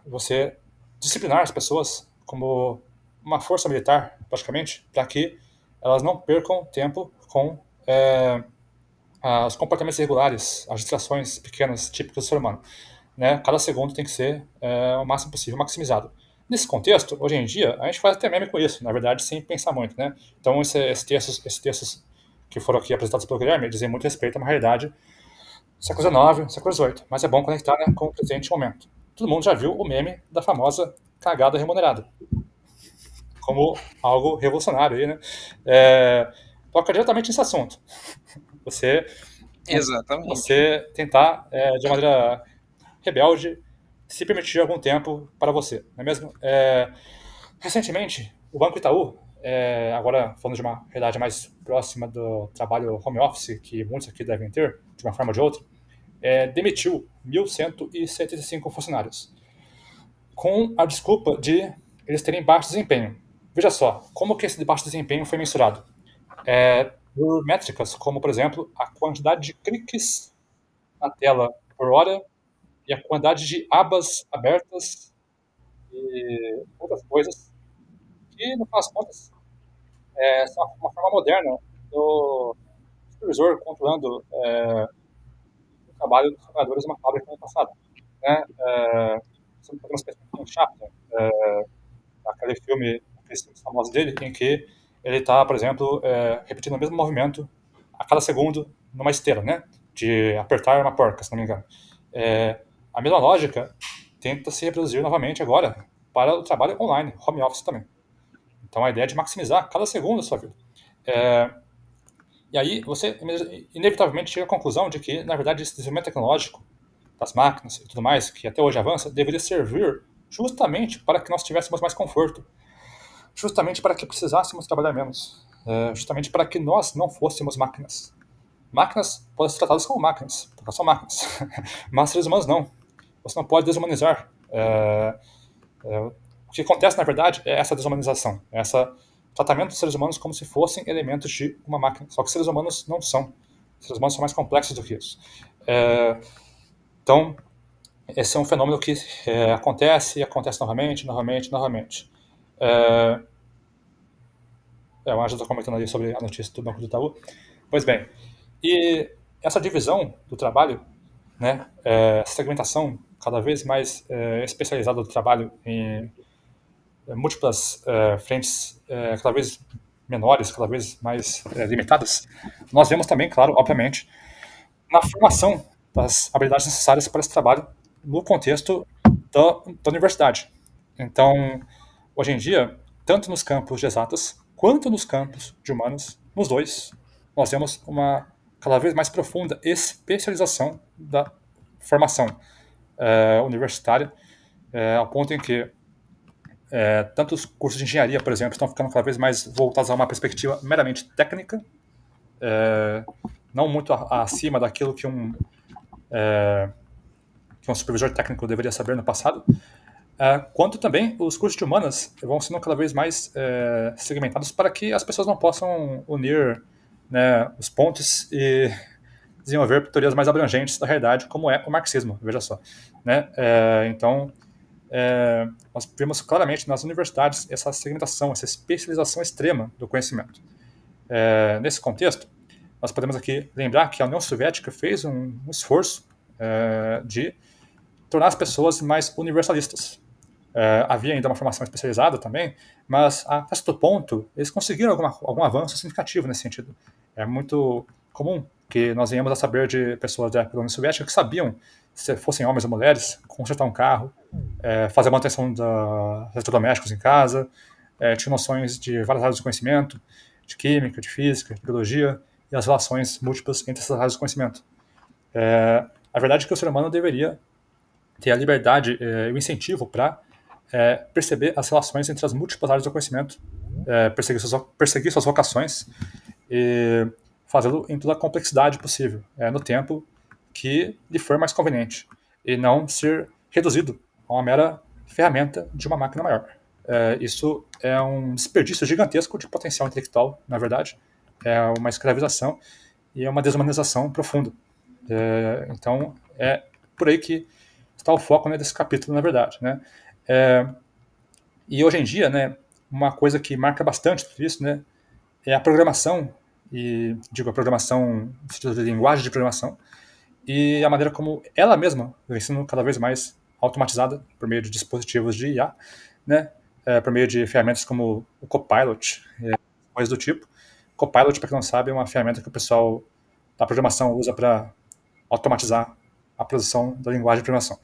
B: você disciplinar as pessoas como uma força militar, praticamente, para que elas não percam tempo com os comportamentos irregulares, as distrações pequenas típicas do ser humano. Né? Cada segundo tem que ser o máximo possível maximizado. Nesse contexto, hoje em dia, a gente faz até meme com isso, na verdade, sem pensar muito. Né? Então, esses textos que foram aqui apresentados pelo Guilherme dizem muito respeito a uma realidade do século XIX, século XVIII, mas é bom conectar, né, com o presente momento. Todo mundo já viu o meme da famosa cagada remunerada como algo revolucionário aí, né? Toca diretamente nesse assunto.
C: Exatamente.
B: Você tentar, de maneira rebelde, se permitir algum tempo para você, não é mesmo? Recentemente, o Banco Itaú, agora falando de uma realidade mais próxima do trabalho home office, que muitos aqui devem ter, de uma forma ou de outra, demitiu 1.175 funcionários, com a desculpa de eles terem baixo desempenho. Veja só, como que esse baixo desempenho foi mensurado? Por métricas como, por exemplo, a quantidade de cliques na tela por hora e a quantidade de abas abertas e outras coisas que, no final das contas, são uma forma moderna do supervisor controlando o trabalho dos trabalhadores de uma fábrica no passado. Né? Você pode ter uma chata, aquele filme famoso dele, em que ele está, por exemplo, repetindo o mesmo movimento a cada segundo numa esteira, né? De apertar uma porca, se não me engano. A mesma lógica tenta se reproduzir novamente agora para o trabalho online, home office também. Então a ideia é de maximizar cada segundo da sua vida. E aí você inevitavelmente chega à conclusão de que, na verdade, esse desenvolvimento tecnológico das máquinas e tudo mais, que até hoje avança, deveria servir justamente para que nós tivéssemos mais conforto, justamente para que precisássemos trabalhar menos, justamente para que nós não fôssemos máquinas. Máquinas podem ser tratadas como máquinas, porque elas são máquinas, mas seres humanos não. Você não pode desumanizar. O que acontece, na verdade, é essa desumanização, esse tratamento dos seres humanos como se fossem elementos de uma máquina. Só que seres humanos não são. Seres humanos são mais complexos do que isso. Então, esse é um fenômeno que acontece e acontece novamente. O Ângelo está comentando ali sobre a notícia do Banco do Itaú. Pois bem, e essa divisão do trabalho, né, essa segmentação cada vez mais especializada do trabalho em múltiplas frentes cada vez menores, cada vez mais limitadas, nós vemos também, claro, obviamente, na formação das habilidades necessárias para esse trabalho no contexto da universidade. Então, hoje em dia, tanto nos campos de exatas quanto nos campos de humanas, nos dois, nós vemos uma cada vez mais profunda especialização da formação universitária, ao ponto em que tanto os cursos de engenharia, por exemplo, estão ficando cada vez mais voltados a uma perspectiva meramente técnica, não muito acima daquilo que um supervisor técnico deveria saber no passado, quanto também os cursos de humanas vão sendo cada vez mais segmentados para que as pessoas não possam unir, né, os pontos e desenvolver teorias mais abrangentes da realidade, como é o marxismo, veja só. Né? Então, nós vemos claramente nas universidades essa segmentação, essa especialização extrema do conhecimento. Nesse contexto, nós podemos aqui lembrar que a União Soviética fez um esforço de tornar as pessoas mais universalistas. Havia ainda uma formação especializada também, mas a certo ponto eles conseguiram algum avanço significativo nesse sentido. É muito comum que nós venhamos a saber de pessoas da época da União Soviética que sabiam, se fossem homens ou mulheres, consertar um carro, fazer a manutenção dos eletrodomésticos em casa, tinham noções de várias áreas de conhecimento, de química, de física, de biologia, e as relações múltiplas entre essas áreas de conhecimento. A verdade é que o ser humano deveria ter a liberdade e o incentivo para perceber as relações entre as múltiplas áreas do conhecimento, perseguir suas vocações e fazê-lo em toda a complexidade possível, no tempo que lhe for mais conveniente, e não ser reduzido a uma mera ferramenta de uma máquina maior. Isso é um desperdício gigantesco de potencial intelectual, na verdade, é uma escravização e é uma desumanização profunda. Então, é por aí que está o foco, né, desse capítulo, na verdade. Né? E hoje em dia, né, uma coisa que marca bastante tudo isso, né, é a programação, e digo a programação no sentido de linguagem de programação, e a maneira como ela mesma vem sendo cada vez mais automatizada por meio de dispositivos de IA, né, por meio de ferramentas como o Copilot, coisas do tipo. Copilot, para quem não sabe, é uma ferramenta que o pessoal da programação usa para automatizar a produção da linguagem de programação,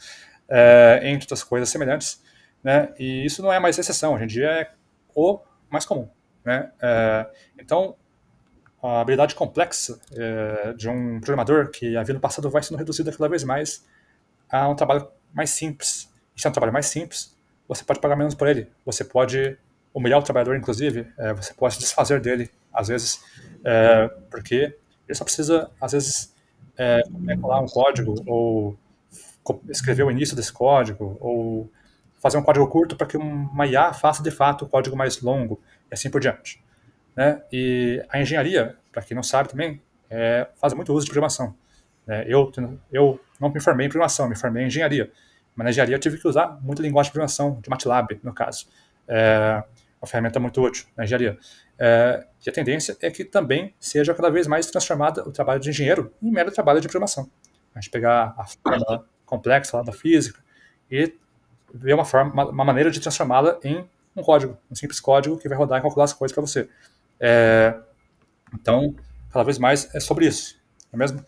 B: entre outras coisas semelhantes, né? E isso não é mais exceção, hoje em dia é o mais comum, né? Então, a habilidade complexa de um programador que havia no passado vai sendo reduzida cada vez mais a um trabalho mais simples. E se é um trabalho mais simples, você pode pagar menos por ele, você pode humilhar o trabalhador, inclusive, você pode se desfazer dele, às vezes, porque ele só precisa, às vezes, colar um código, ou escrever o início desse código, ou fazer um código curto para que uma IA faça, de fato, o código mais longo, e assim por diante. Né? E a engenharia, para quem não sabe também, faz muito uso de programação. Eu não me formei em programação, me formei em engenharia. Mas na engenharia eu tive que usar muita linguagem de programação, de MATLAB, no caso. Uma ferramenta muito útil na engenharia. E a tendência é que também seja cada vez mais transformada o trabalho de engenheiro em mero trabalho de programação. A gente pegar a forma complexa lá da física e ver uma maneira de transformá-la em um código, um simples código que vai rodar e calcular as coisas para você. Então, cada vez mais é sobre isso, não é mesmo?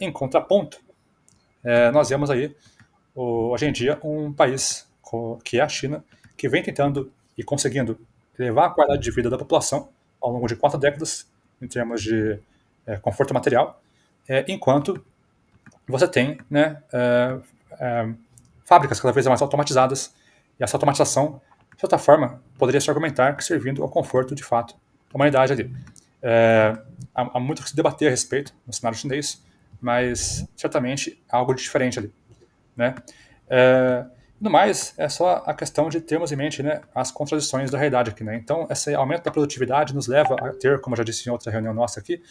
B: Em contraponto, nós vemos aí, hoje em dia, um país que é a China, que vem tentando e conseguindo elevar a qualidade de vida da população ao longo de 4 décadas, em termos de conforto material, enquanto você tem, né, fábricas cada vez mais automatizadas, e essa automatização, de certa forma, poderia se argumentar que servindo ao conforto, de fato, da humanidade ali. Há muito que se debater a respeito no cenário chinês, mas certamente há algo de diferente ali, né? No mais, é só a questão de termos em mente, né, as contradições da realidade aqui, né? Então, esse aumento da produtividade nos leva a ter, como eu já disse em outra reunião nossa aqui,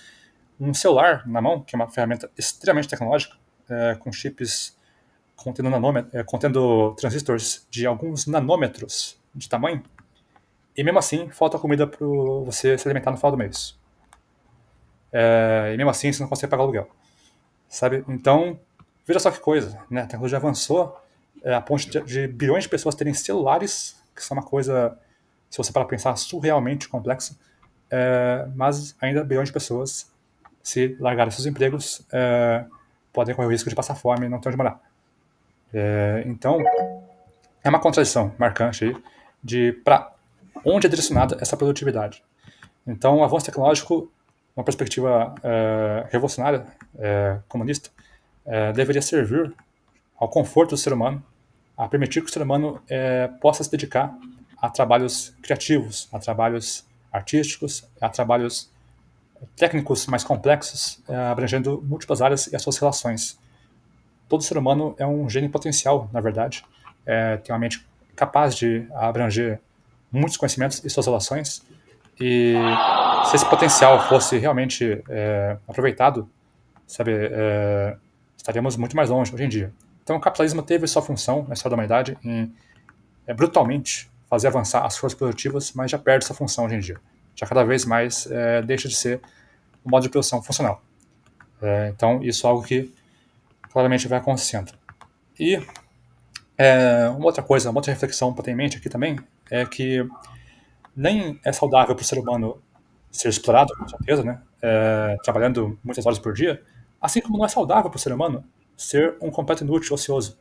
B: um celular na mão, que é uma ferramenta extremamente tecnológica, com chips contendo transistores de alguns nanômetros de tamanho, e mesmo assim falta comida para você se alimentar no final do mês. E mesmo assim você não consegue pagar o aluguel, sabe? Então, veja só que coisa, né? A tecnologia avançou a ponto de bilhões de pessoas terem celulares, que são uma coisa, se você parar para pensar, surrealmente complexa, mas ainda bilhões de pessoas, se largarem seus empregos, podem correr o risco de passar fome e não ter onde morar. Então, é uma contradição marcante aí de para onde é direcionada essa produtividade. Então, o avanço tecnológico, uma perspectiva revolucionária, comunista, deveria servir ao conforto do ser humano, a permitir que o ser humano possa se dedicar a trabalhos criativos, a trabalhos artísticos, a trabalhos técnicos mais complexos, abrangendo múltiplas áreas e as suas relações. Todo ser humano é um gênio potencial, na verdade, tem uma mente capaz de abranger muitos conhecimentos e suas relações, e se esse potencial fosse realmente aproveitado, sabe, estaríamos muito mais longe hoje em dia. Então o capitalismo teve sua função na história da humanidade em brutalmente fazer avançar as forças produtivas, mas já perde sua função hoje em dia. Já cada vez mais deixa de ser um modo de produção funcional. Então isso é algo que claramente vai acontecendo. E uma outra coisa, uma outra reflexão para ter em mente aqui também, é que nem é saudável para o ser humano ser explorado, com certeza, né? Trabalhando muitas horas por dia, assim como não é saudável para o ser humano ser um completo inútil, ocioso,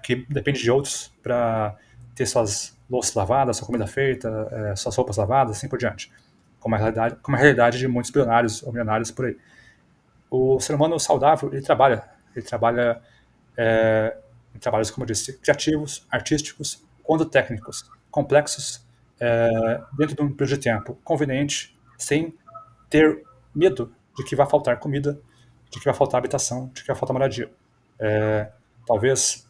B: que depende de outros para ter suas louças lavadas, sua comida feita, suas roupas lavadas, assim por diante, como a realidade de muitos bilionários ou milionários por aí. O ser humano saudável, ele trabalha em trabalhos, como eu disse, criativos, artísticos, quando técnicos, complexos, dentro de um período de tempo conveniente, sem ter medo de que vai faltar comida, de que vai faltar habitação, de que vai faltar moradia. Talvez,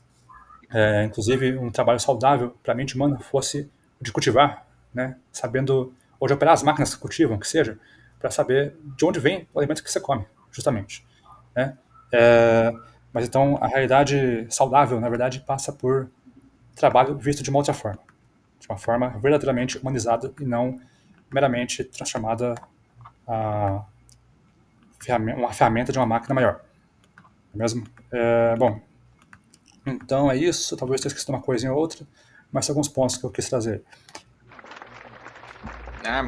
B: inclusive, um trabalho saudável para a mente humana fosse de cultivar, né, sabendo, ou de operar as máquinas que cultivam, que seja, para saber de onde vem o alimento que você come, justamente, né? Mas então a realidade saudável, na verdade, passa por trabalho visto de uma outra forma, de uma forma verdadeiramente humanizada e não meramente transformada a uma ferramenta de uma máquina maior. Não é mesmo? Bom, então é isso. Talvez tenha esquecido uma coisa ou outra, mas são alguns pontos que eu quis trazer.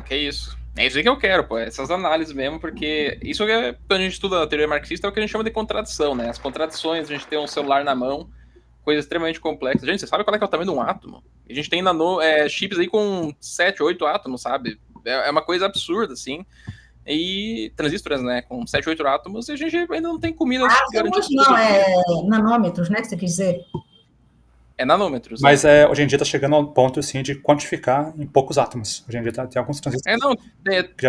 C: Que isso. É isso aí que eu quero, pô. Essas análises mesmo, porque isso é, quando a gente estuda a teoria marxista, é o que a gente chama de contradição, né? As contradições, a gente tem um celular na mão, coisa extremamente complexa. Gente, você sabe qual é o tamanho de um átomo? A gente tem chips aí com 7, 8 átomos, sabe? É uma coisa absurda, assim. E transistores, né? Com 7, 8 átomos, e a gente ainda não tem comida garantida.
D: Não, nanômetros, né? Que você quis dizer.
C: É nanômetros.
B: Mas hoje em dia está chegando ao ponto assim, de quantificar em poucos átomos. Hoje em dia tem alguns transistores.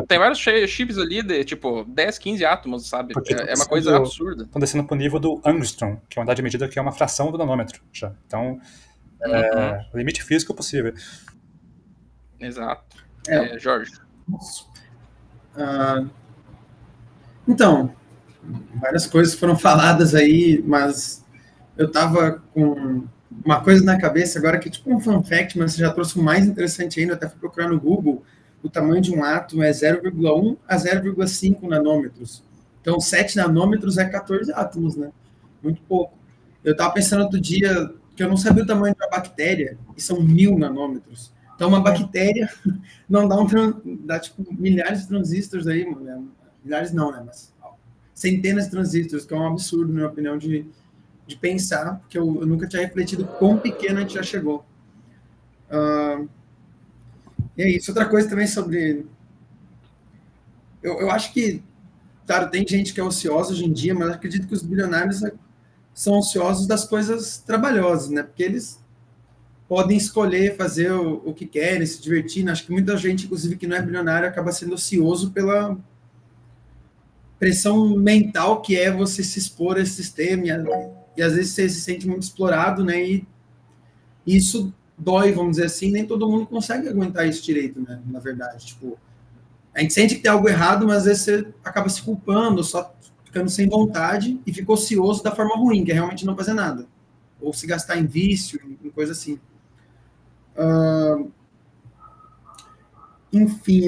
C: Tem vários chips ali de tipo 10, 15 átomos, sabe? É uma coisa absurda.
B: Estão descendo para o nível do angstrom, que é uma unidade de medida que é uma fração do nanômetro já. Então, o limite físico possível.
C: Exato. Jorge.
E: Então, várias coisas foram faladas aí, mas eu tava com uma coisa na cabeça agora que é tipo um fun fact, mas você já trouxe o mais interessante ainda, até fui procurar no Google, o tamanho de um átomo é 0,1 a 0,5 nanômetros. Então, 7 nanômetros é 14 átomos, né? Muito pouco. Eu tava pensando outro dia que eu não sabia o tamanho de uma bactéria, e são 1000 nanômetros. Então, uma bactéria não dá tipo milhares de transistores aí, mano. Milhares não, né? Mas centenas de transistores, que é um absurdo, na minha opinião, de pensar, porque eu nunca tinha refletido quão pequeno a gente já chegou. E é isso. Outra coisa também sobre eu acho que, claro, tem gente que é ociosa hoje em dia, mas eu acredito que os bilionários são ociosos das coisas trabalhosas, né? Porque eles podem escolher fazer o que querem, se divertir. Acho que muita gente, inclusive, que não é bilionário, acaba sendo ocioso pela pressão mental que é você se expor a esse sistema, e às vezes você se sente muito explorado, né? E isso dói, vamos dizer assim, nem todo mundo consegue aguentar isso direito, né? Na verdade, tipo, a gente sente que tem algo errado, mas às vezes você acaba se culpando, só ficando sem vontade e fica ocioso da forma ruim, que é realmente não fazer nada. Ou se gastar em vício, em coisa assim. Enfim,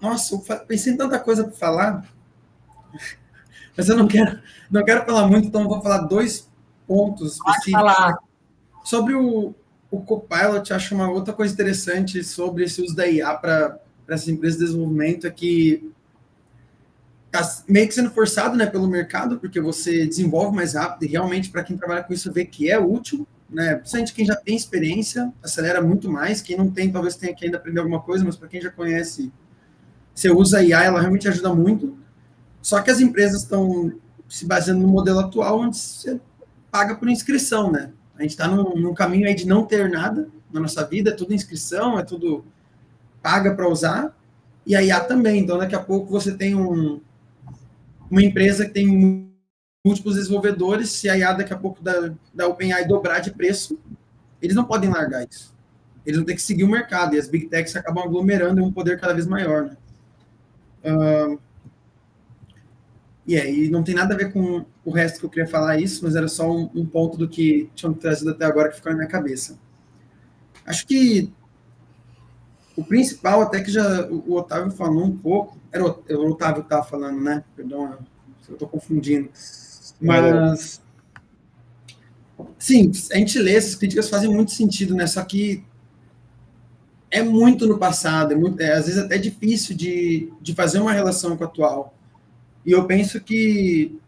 E: nossa, eu pensei em tanta coisa para falar, mas eu não quero falar muito, então eu vou falar 2 pontos específicos. Sobre o Copilot, acho uma outra coisa interessante sobre esse uso da IA para essas empresas de desenvolvimento é que está meio que sendo forçado, né, pelo mercado, porque você desenvolve mais rápido e realmente para quem trabalha com isso vê que é útil, né, principalmente quem já tem experiência, acelera muito mais, quem não tem talvez tenha que ainda aprender alguma coisa, mas para quem já conhece, você usa a IA, ela realmente ajuda muito, só que as empresas estão se baseando no modelo atual, onde você paga por inscrição, né, a gente está num caminho aí de não ter nada na nossa vida, é tudo inscrição, é tudo paga para usar, e a IA também, então daqui a pouco você tem uma empresa que tem múltiplos desenvolvedores, se a IA daqui a pouco da OpenAI dobrar de preço, eles não podem largar isso. Eles vão ter que seguir o mercado, e as Big Techs acabam aglomerando em um poder cada vez maior, né? E não tem nada a ver com o resto que eu queria falar isso, mas era só um ponto do que tinham trazido até agora que ficou na minha cabeça. Acho que o principal, até que já o Otávio falou um pouco, era o Otávio que estava falando, né? Perdão, eu estou confundindo. Mas, sim, a gente lê, essas críticas fazem muito sentido, né? Só que é muito no passado, às vezes até difícil de fazer uma relação com o atual. E eu penso que,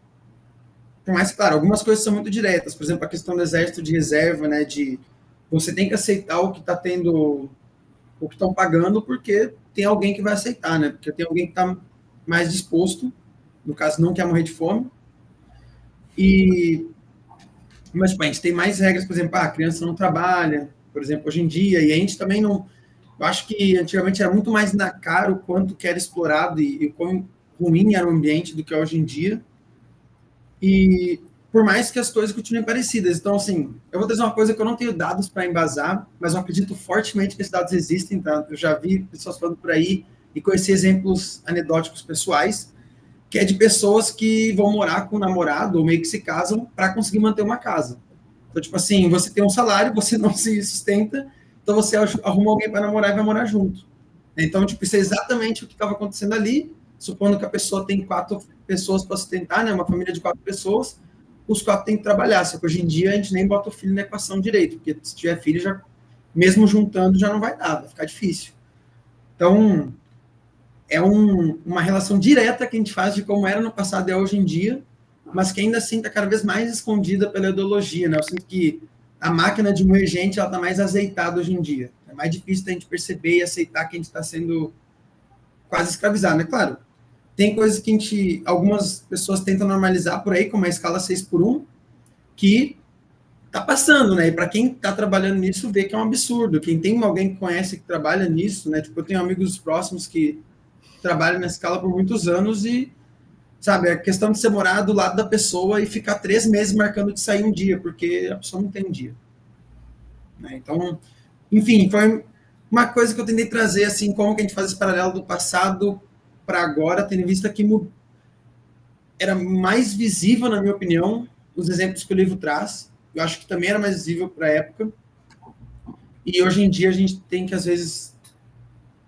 E: por mais claro, algumas coisas são muito diretas, por exemplo, a questão do exército de reserva, né? De você tem que aceitar o que está tendo, o que estão pagando, porque tem alguém que vai aceitar, né? Porque tem alguém que está mais disposto, no caso, não quer morrer de fome. Mas, tipo, a gente tem mais regras, por exemplo, a criança não trabalha, por exemplo, hoje em dia, e a gente também não... Eu acho que antigamente era muito mais na cara o quanto que era explorado e quão ruim era o ambiente do que é hoje em dia. E por mais que as coisas continuem parecidas. Então, assim, eu vou trazer uma coisa que eu não tenho dados para embasar, mas eu acredito fortemente que esses dados existem, tá? Eu já vi pessoas falando por aí e conheci exemplos anedóticos pessoais, que é de pessoas que vão morar com o namorado ou meio que se casam para conseguir manter uma casa. Então, tipo assim, você tem um salário, você não se sustenta, então você arruma alguém para namorar e vai morar junto. Então, tipo, isso é exatamente o que estava acontecendo ali, supondo que a pessoa tem 4 pessoas para sustentar, né, uma família de 4 pessoas, os 4 têm que trabalhar, só que hoje em dia a gente nem bota o filho na equação direito, porque se tiver filho, já, mesmo juntando, já não vai dar, vai ficar difícil. Então, é uma relação direta que a gente faz de como era no passado e é hoje em dia, mas que ainda assim está cada vez mais escondida pela ideologia, né? Eu sinto que a máquina de moer gente está mais azeitada hoje em dia. É mais difícil da gente perceber e aceitar que a gente está sendo quase escravizado, né? Claro, tem coisas que algumas pessoas tentam normalizar por aí, como a escala 6x1, que tá passando, né? E para quem está trabalhando nisso, vê que é um absurdo. Quem tem alguém que conhece que trabalha nisso, né? Tipo, eu tenho amigos próximos que trabalham na escala por muitos anos e, sabe, a questão de você morar do lado da pessoa e ficar 3 meses marcando de sair um dia, porque a pessoa não tem um dia. Né? Então, enfim, foi uma coisa que eu tentei trazer, assim, como que a gente faz esse paralelo do passado para agora, tendo em vista que era mais visível, na minha opinião, os exemplos que o livro traz. Eu acho que também era mais visível para a época. E hoje em dia a gente tem que, às vezes,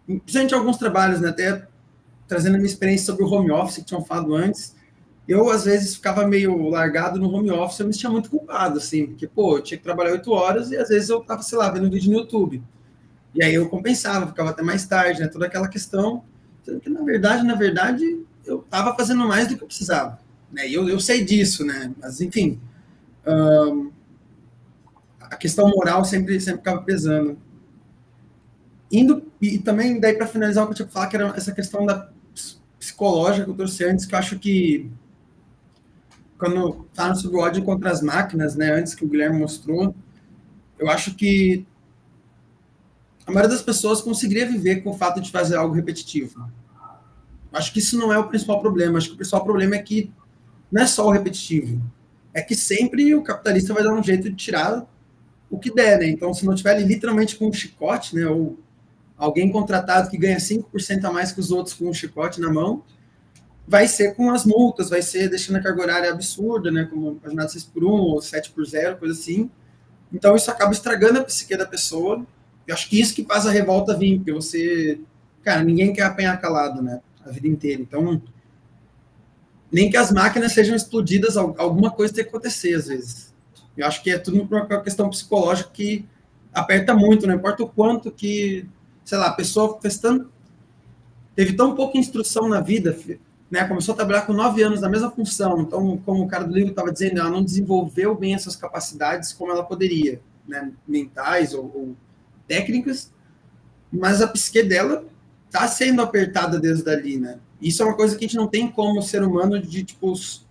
E: principalmente alguns trabalhos, né, até trazendo a minha experiência sobre o home office, que tinham falado antes, eu, às vezes, ficava meio largado no home office, eu me sentia muito culpado, assim, porque, pô, eu tinha que trabalhar 8 horas e, às vezes, eu estava, sei lá, vendo um vídeo no YouTube. E aí eu compensava, ficava até mais tarde, né, toda aquela questão, que, na verdade, eu estava fazendo mais do que eu precisava. Né, e eu sei disso, né, mas, enfim, a questão moral sempre ficava pesando. E também, daí, para finalizar, o que eu tinha que falar, que era essa questão da psicológica que eu trouxe antes, que eu acho que quando fala sobre o ódio contra as máquinas, né, antes que o Guilherme mostrou, eu acho que a maioria das pessoas conseguiria viver com o fato de fazer algo repetitivo. Acho que isso não é o principal problema. Acho que o principal problema é que não é só o repetitivo. É que sempre o capitalista vai dar um jeito de tirar o que der, né? Então, se não tiver ali literalmente com um chicote, né, ou alguém contratado que ganha 5% a mais que os outros com um chicote na mão, vai ser com as multas, vai ser deixando a carga horária absurda, né, como a jornada 6x1 ou 7x0, coisa assim. Então, isso acaba estragando a psique da pessoa. Eu acho que isso que faz a revolta vir, porque você... Cara, ninguém quer apanhar calado, né, a vida inteira. Então, nem que as máquinas sejam explodidas, alguma coisa tem que acontecer, às vezes. Eu acho que é tudo uma questão psicológica que aperta muito, não importa o quanto que, sei lá, a pessoa teve tão pouca instrução na vida, né, começou a trabalhar com 9 anos na mesma função, então, como o cara do livro estava dizendo, ela não desenvolveu bem essas capacidades como ela poderia, né, mentais ou técnicas, mas a psique dela está sendo apertada desde dali, né? Isso é uma coisa que a gente não tem como ser humano de, tipo, vamos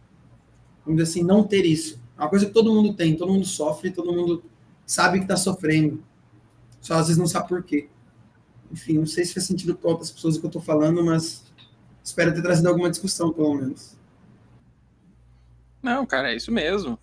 E: dizer assim, não ter isso. É uma coisa que todo mundo tem, todo mundo sofre, todo mundo sabe que está sofrendo. Só às vezes não sabe por quê. Enfim, não sei se faz sentido para outras pessoas o que eu estou falando, mas espero ter trazido alguma discussão, pelo menos.
C: Não, cara, é isso mesmo.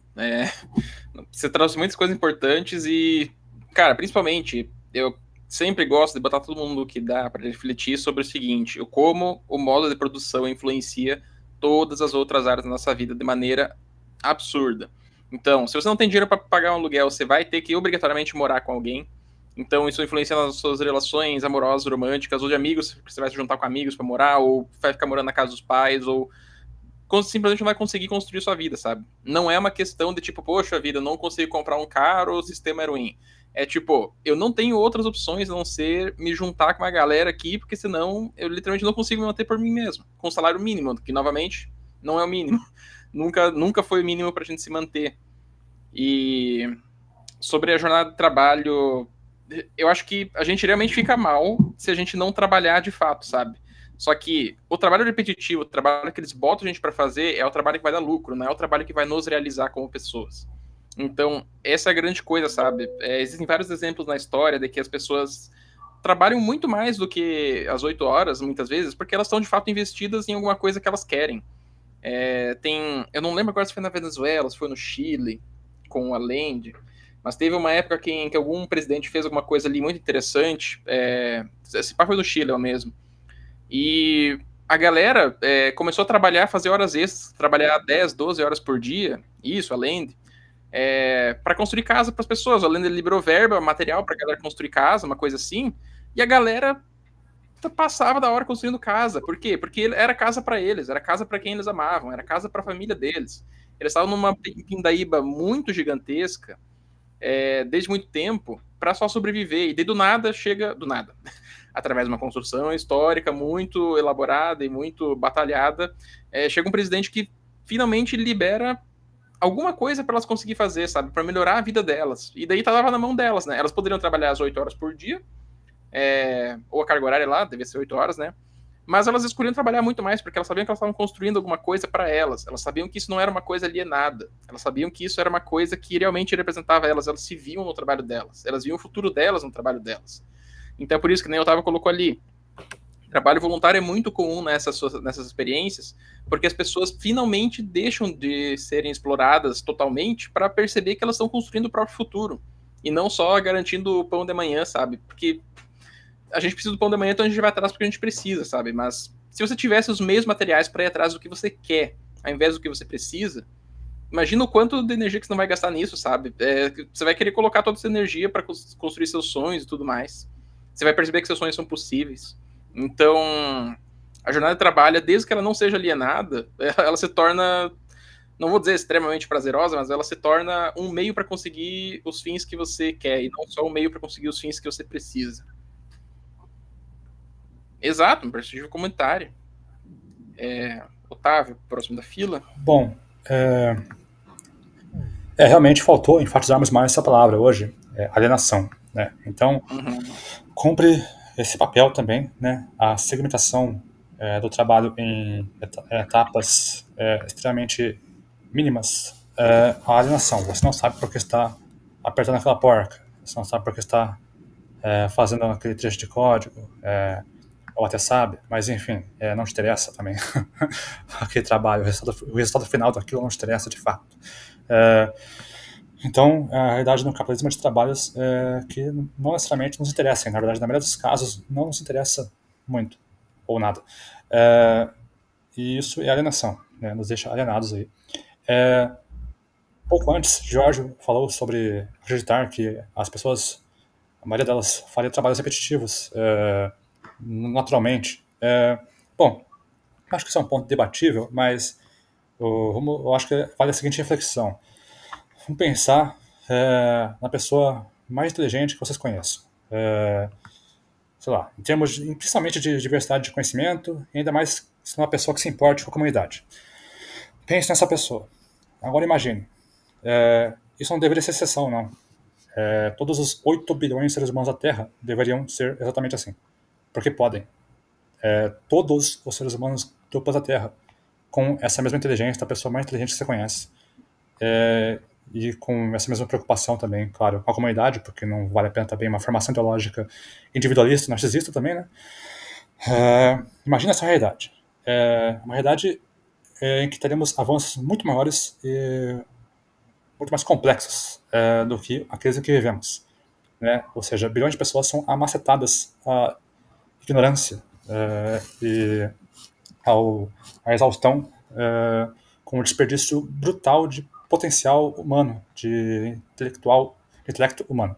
C: Você trouxe muitas coisas importantes e, cara, principalmente, eu sempre gosto de botar todo mundo que dá para refletir sobre o seguinte, como o modo de produção influencia todas as outras áreas da nossa vida de maneira absurda. Então, se você não tem dinheiro para pagar um aluguel, você vai ter que obrigatoriamente morar com alguém. Então, isso influencia nas suas relações amorosas, românticas, ou de amigos, você vai se juntar com amigos para morar, ou vai ficar morando na casa dos pais, ou simplesmente não vai conseguir construir sua vida, sabe? Não é uma questão de tipo, poxa vida, eu não consigo comprar um carro, o sistema é ruim. É tipo, eu não tenho outras opções a não ser me juntar com uma galera aqui, porque senão eu literalmente não consigo me manter por mim mesmo, com salário mínimo, que novamente não é o mínimo. Nunca foi o mínimo pra gente se manter. E sobre a jornada de trabalho, eu acho que a gente realmente fica mal se a gente não trabalhar de fato, sabe? Só que o trabalho repetitivo, o trabalho que eles botam a gente para fazer é o trabalho que vai dar lucro, não é o trabalho que vai nos realizar como pessoas. Então, essa é a grande coisa, sabe? Existem vários exemplos na história de que as pessoas trabalham muito mais do que as 8 horas, muitas vezes, porque elas estão, de fato, investidas em alguma coisa que elas querem. Eu não lembro agora se foi na Venezuela, se foi no Chile, com o Allende, mas teve uma época em que algum presidente fez alguma coisa ali muito interessante, esse pá foi no Chile, é o mesmo, e a galera começou a trabalhar, fazer horas extras, trabalhar 10, 12 horas por dia, isso, Allende, para construir casa para as pessoas. Além de liberou verba, material para a galera construir casa, uma coisa assim, e a galera passava da hora construindo casa. Por quê? Porque era casa para eles, era casa para quem eles amavam, era casa para a família deles. Eles estavam numa pindaíba muito gigantesca, desde muito tempo, para só sobreviver. E daí do nada chega, do nada, através de uma construção histórica muito elaborada e muito batalhada, chega um presidente que finalmente libera alguma coisa para elas conseguir fazer, sabe? Para melhorar a vida delas. E daí tava na mão delas, né? Elas poderiam trabalhar as 8 horas por dia, ou a carga horária lá, devia ser 8 horas, né? Mas elas escolhiam trabalhar muito mais, porque elas sabiam que elas estavam construindo alguma coisa para elas. Elas sabiam que isso não era uma coisa alienada. Elas sabiam que isso era uma coisa que realmente representava elas. Elas se viam no trabalho delas. Elas viam o futuro delas no trabalho delas. Então é por isso que nem o Otávio colocou ali. Trabalho voluntário é muito comum nessas experiências, porque as pessoas finalmente deixam de serem exploradas totalmente para perceber que elas estão construindo o próprio futuro. E não só garantindo o pão de manhã, sabe? Porque a gente precisa do pão de manhã, então a gente vai atrás porque a gente precisa, sabe? Mas se você tivesse os meios materiais para ir atrás do que você quer, ao invés do que você precisa, imagina o quanto de energia que você não vai gastar nisso, sabe? Você vai querer colocar toda essa energia para construir seus sonhos e tudo mais. Você vai perceber que seus sonhos são possíveis. Então, a jornada de trabalho, desde que ela não seja alienada, ela se torna, não vou dizer extremamente prazerosa, mas ela se torna um meio para conseguir os fins que você quer, e não só um meio para conseguir os fins que você precisa. Exato, um prestígio comunitário. Otávio, próximo da fila.
B: Bom, realmente faltou enfatizarmos mais essa palavra hoje, alienação, né? Então, cumpre esse papel também, né? A segmentação do trabalho em etapas extremamente mínimas, a alienação. Você não sabe por que está apertando aquela porca, você não sabe por que está fazendo aquele trecho de código, ou até sabe, mas enfim, não te interessa também aquele trabalho, o resultado final daquilo não te interessa de fato. Então, a realidade no capitalismo é de trabalhos que não necessariamente nos interessam, na verdade, na maioria dos casos, não nos interessa muito, ou nada. E isso é alienação, né? Nos deixa alienados aí. Pouco antes, Giorgio falou sobre acreditar que as pessoas, a maioria delas, faria trabalhos repetitivos naturalmente. Bom, acho que isso é um ponto debatível, mas eu acho que vale a seguinte reflexão. Vamos pensar na pessoa mais inteligente que vocês conheçam. Sei lá, em termos principalmente de diversidade de conhecimento, e ainda mais se é uma pessoa que se importe com a comunidade. Pense nessa pessoa. Agora imagine. Isso não deveria ser exceção, não. Todos os 8 bilhões de seres humanos da Terra deveriam ser exatamente assim. Porque podem. Todos os seres humanos do planeta Terra, com essa mesma inteligência, da pessoa mais inteligente que você conhece, e com essa mesma preocupação também, claro, com a comunidade, porque não vale a pena também uma formação ideológica individualista, narcisista também, né? Imagina essa realidade. Uma realidade em que teremos avanços muito maiores e muito mais complexos do que aqueles em que vivemos, né? Ou seja, bilhões de pessoas são amacetadas à ignorância e à exaustão com um desperdício brutal de potencial humano, de intelecto humano.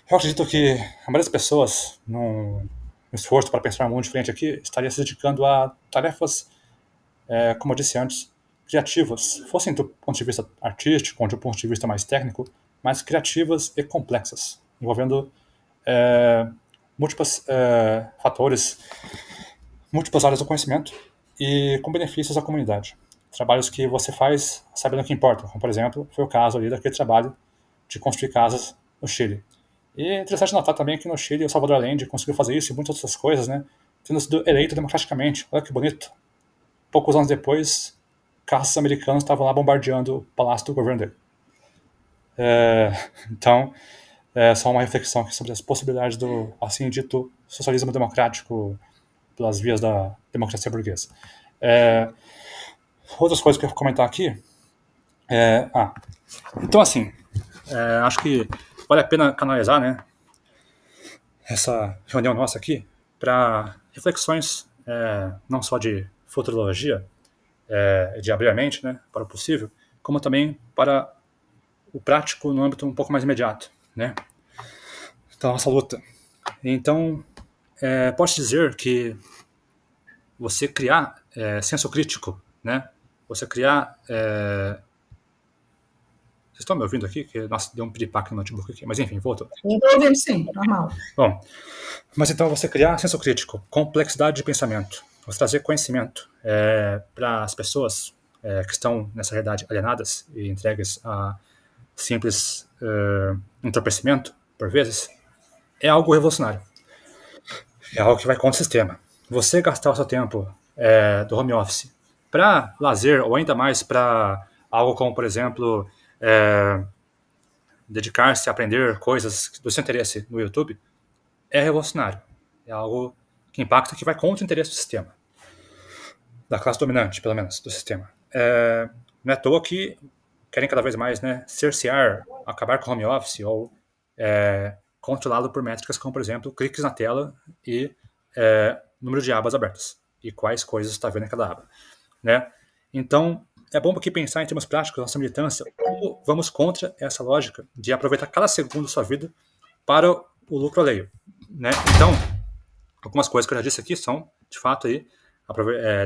B: Eu acredito que a maioria das pessoas, num esforço para pensar um mundo diferente aqui, estaria se dedicando a tarefas, como eu disse antes, criativas, fossem do ponto de vista artístico ou do ponto de vista mais técnico, mas criativas e complexas, envolvendo múltiplos fatores, múltiplas áreas do conhecimento e com benefícios à comunidade. Trabalhos que você faz sabendo o que importa, como, por exemplo, foi o caso ali daquele trabalho de construir casas no Chile. E é interessante notar também que no Chile o Salvador Allende conseguiu fazer isso e muitas outras coisas, né, tendo sido eleito democraticamente. Olha que bonito. Poucos anos depois, caças americanos estavam lá bombardeando o palácio do governo dele. Então, só uma reflexão aqui sobre as possibilidades do, assim dito, socialismo democrático pelas vias da democracia burguesa. Outras coisas que eu vou comentar aqui. Então, assim, acho que vale a pena canalizar, né, essa reunião nossa aqui para reflexões não só de futurologia, de abrir a mente, né, para o possível, como também para o prático no âmbito um pouco mais imediato, né, da nossa luta. Então, pode dizer que você criar senso crítico, né, você criar... Vocês estão me ouvindo aqui? Que, nossa, deu um piripaque no notebook aqui, mas enfim, voltou.
D: Estou ouvindo sim, normal.
B: Bom, mas então você criar senso crítico, complexidade de pensamento, você trazer conhecimento para as pessoas que estão nessa realidade alienadas e entregues a simples entorpecimento, por vezes, é algo revolucionário. É algo que vai contra o sistema. Você gastar o seu tempo do home office para lazer, ou ainda mais para algo como, por exemplo, dedicar-se a aprender coisas do seu interesse no YouTube, é revolucionário. É algo que impacta, que vai contra o interesse do sistema. Da classe dominante, pelo menos, do sistema. Não é à toa que querem cada vez mais, né, cercear, acabar com o home office ou controlá-lo por métricas como, por exemplo, cliques na tela e número de abas abertas e quais coisas está vendo em cada aba, né? Então, é bom aqui pensar em termos práticos, nossa militância, como vamos contra essa lógica de aproveitar cada segundo da sua vida para o lucro alheio, né? Então, algumas coisas que eu já disse aqui são, de fato, aí,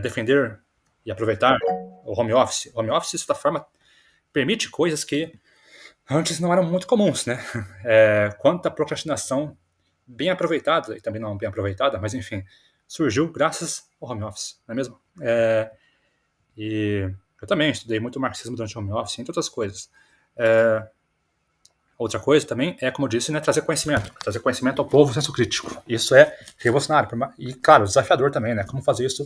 B: defender e aproveitar o home office. O home office, de certa forma, permite coisas que antes não eram muito comuns, né? Quanta procrastinação bem aproveitada, e também não bem aproveitada, mas enfim, surgiu graças ao home office, não é mesmo? E eu também estudei muito marxismo durante o home office, entre outras coisas. Outra coisa também é, como eu disse, né, trazer conhecimento ao povo, senso crítico. Isso é revolucionário e, claro, desafiador também, né? Como fazer isso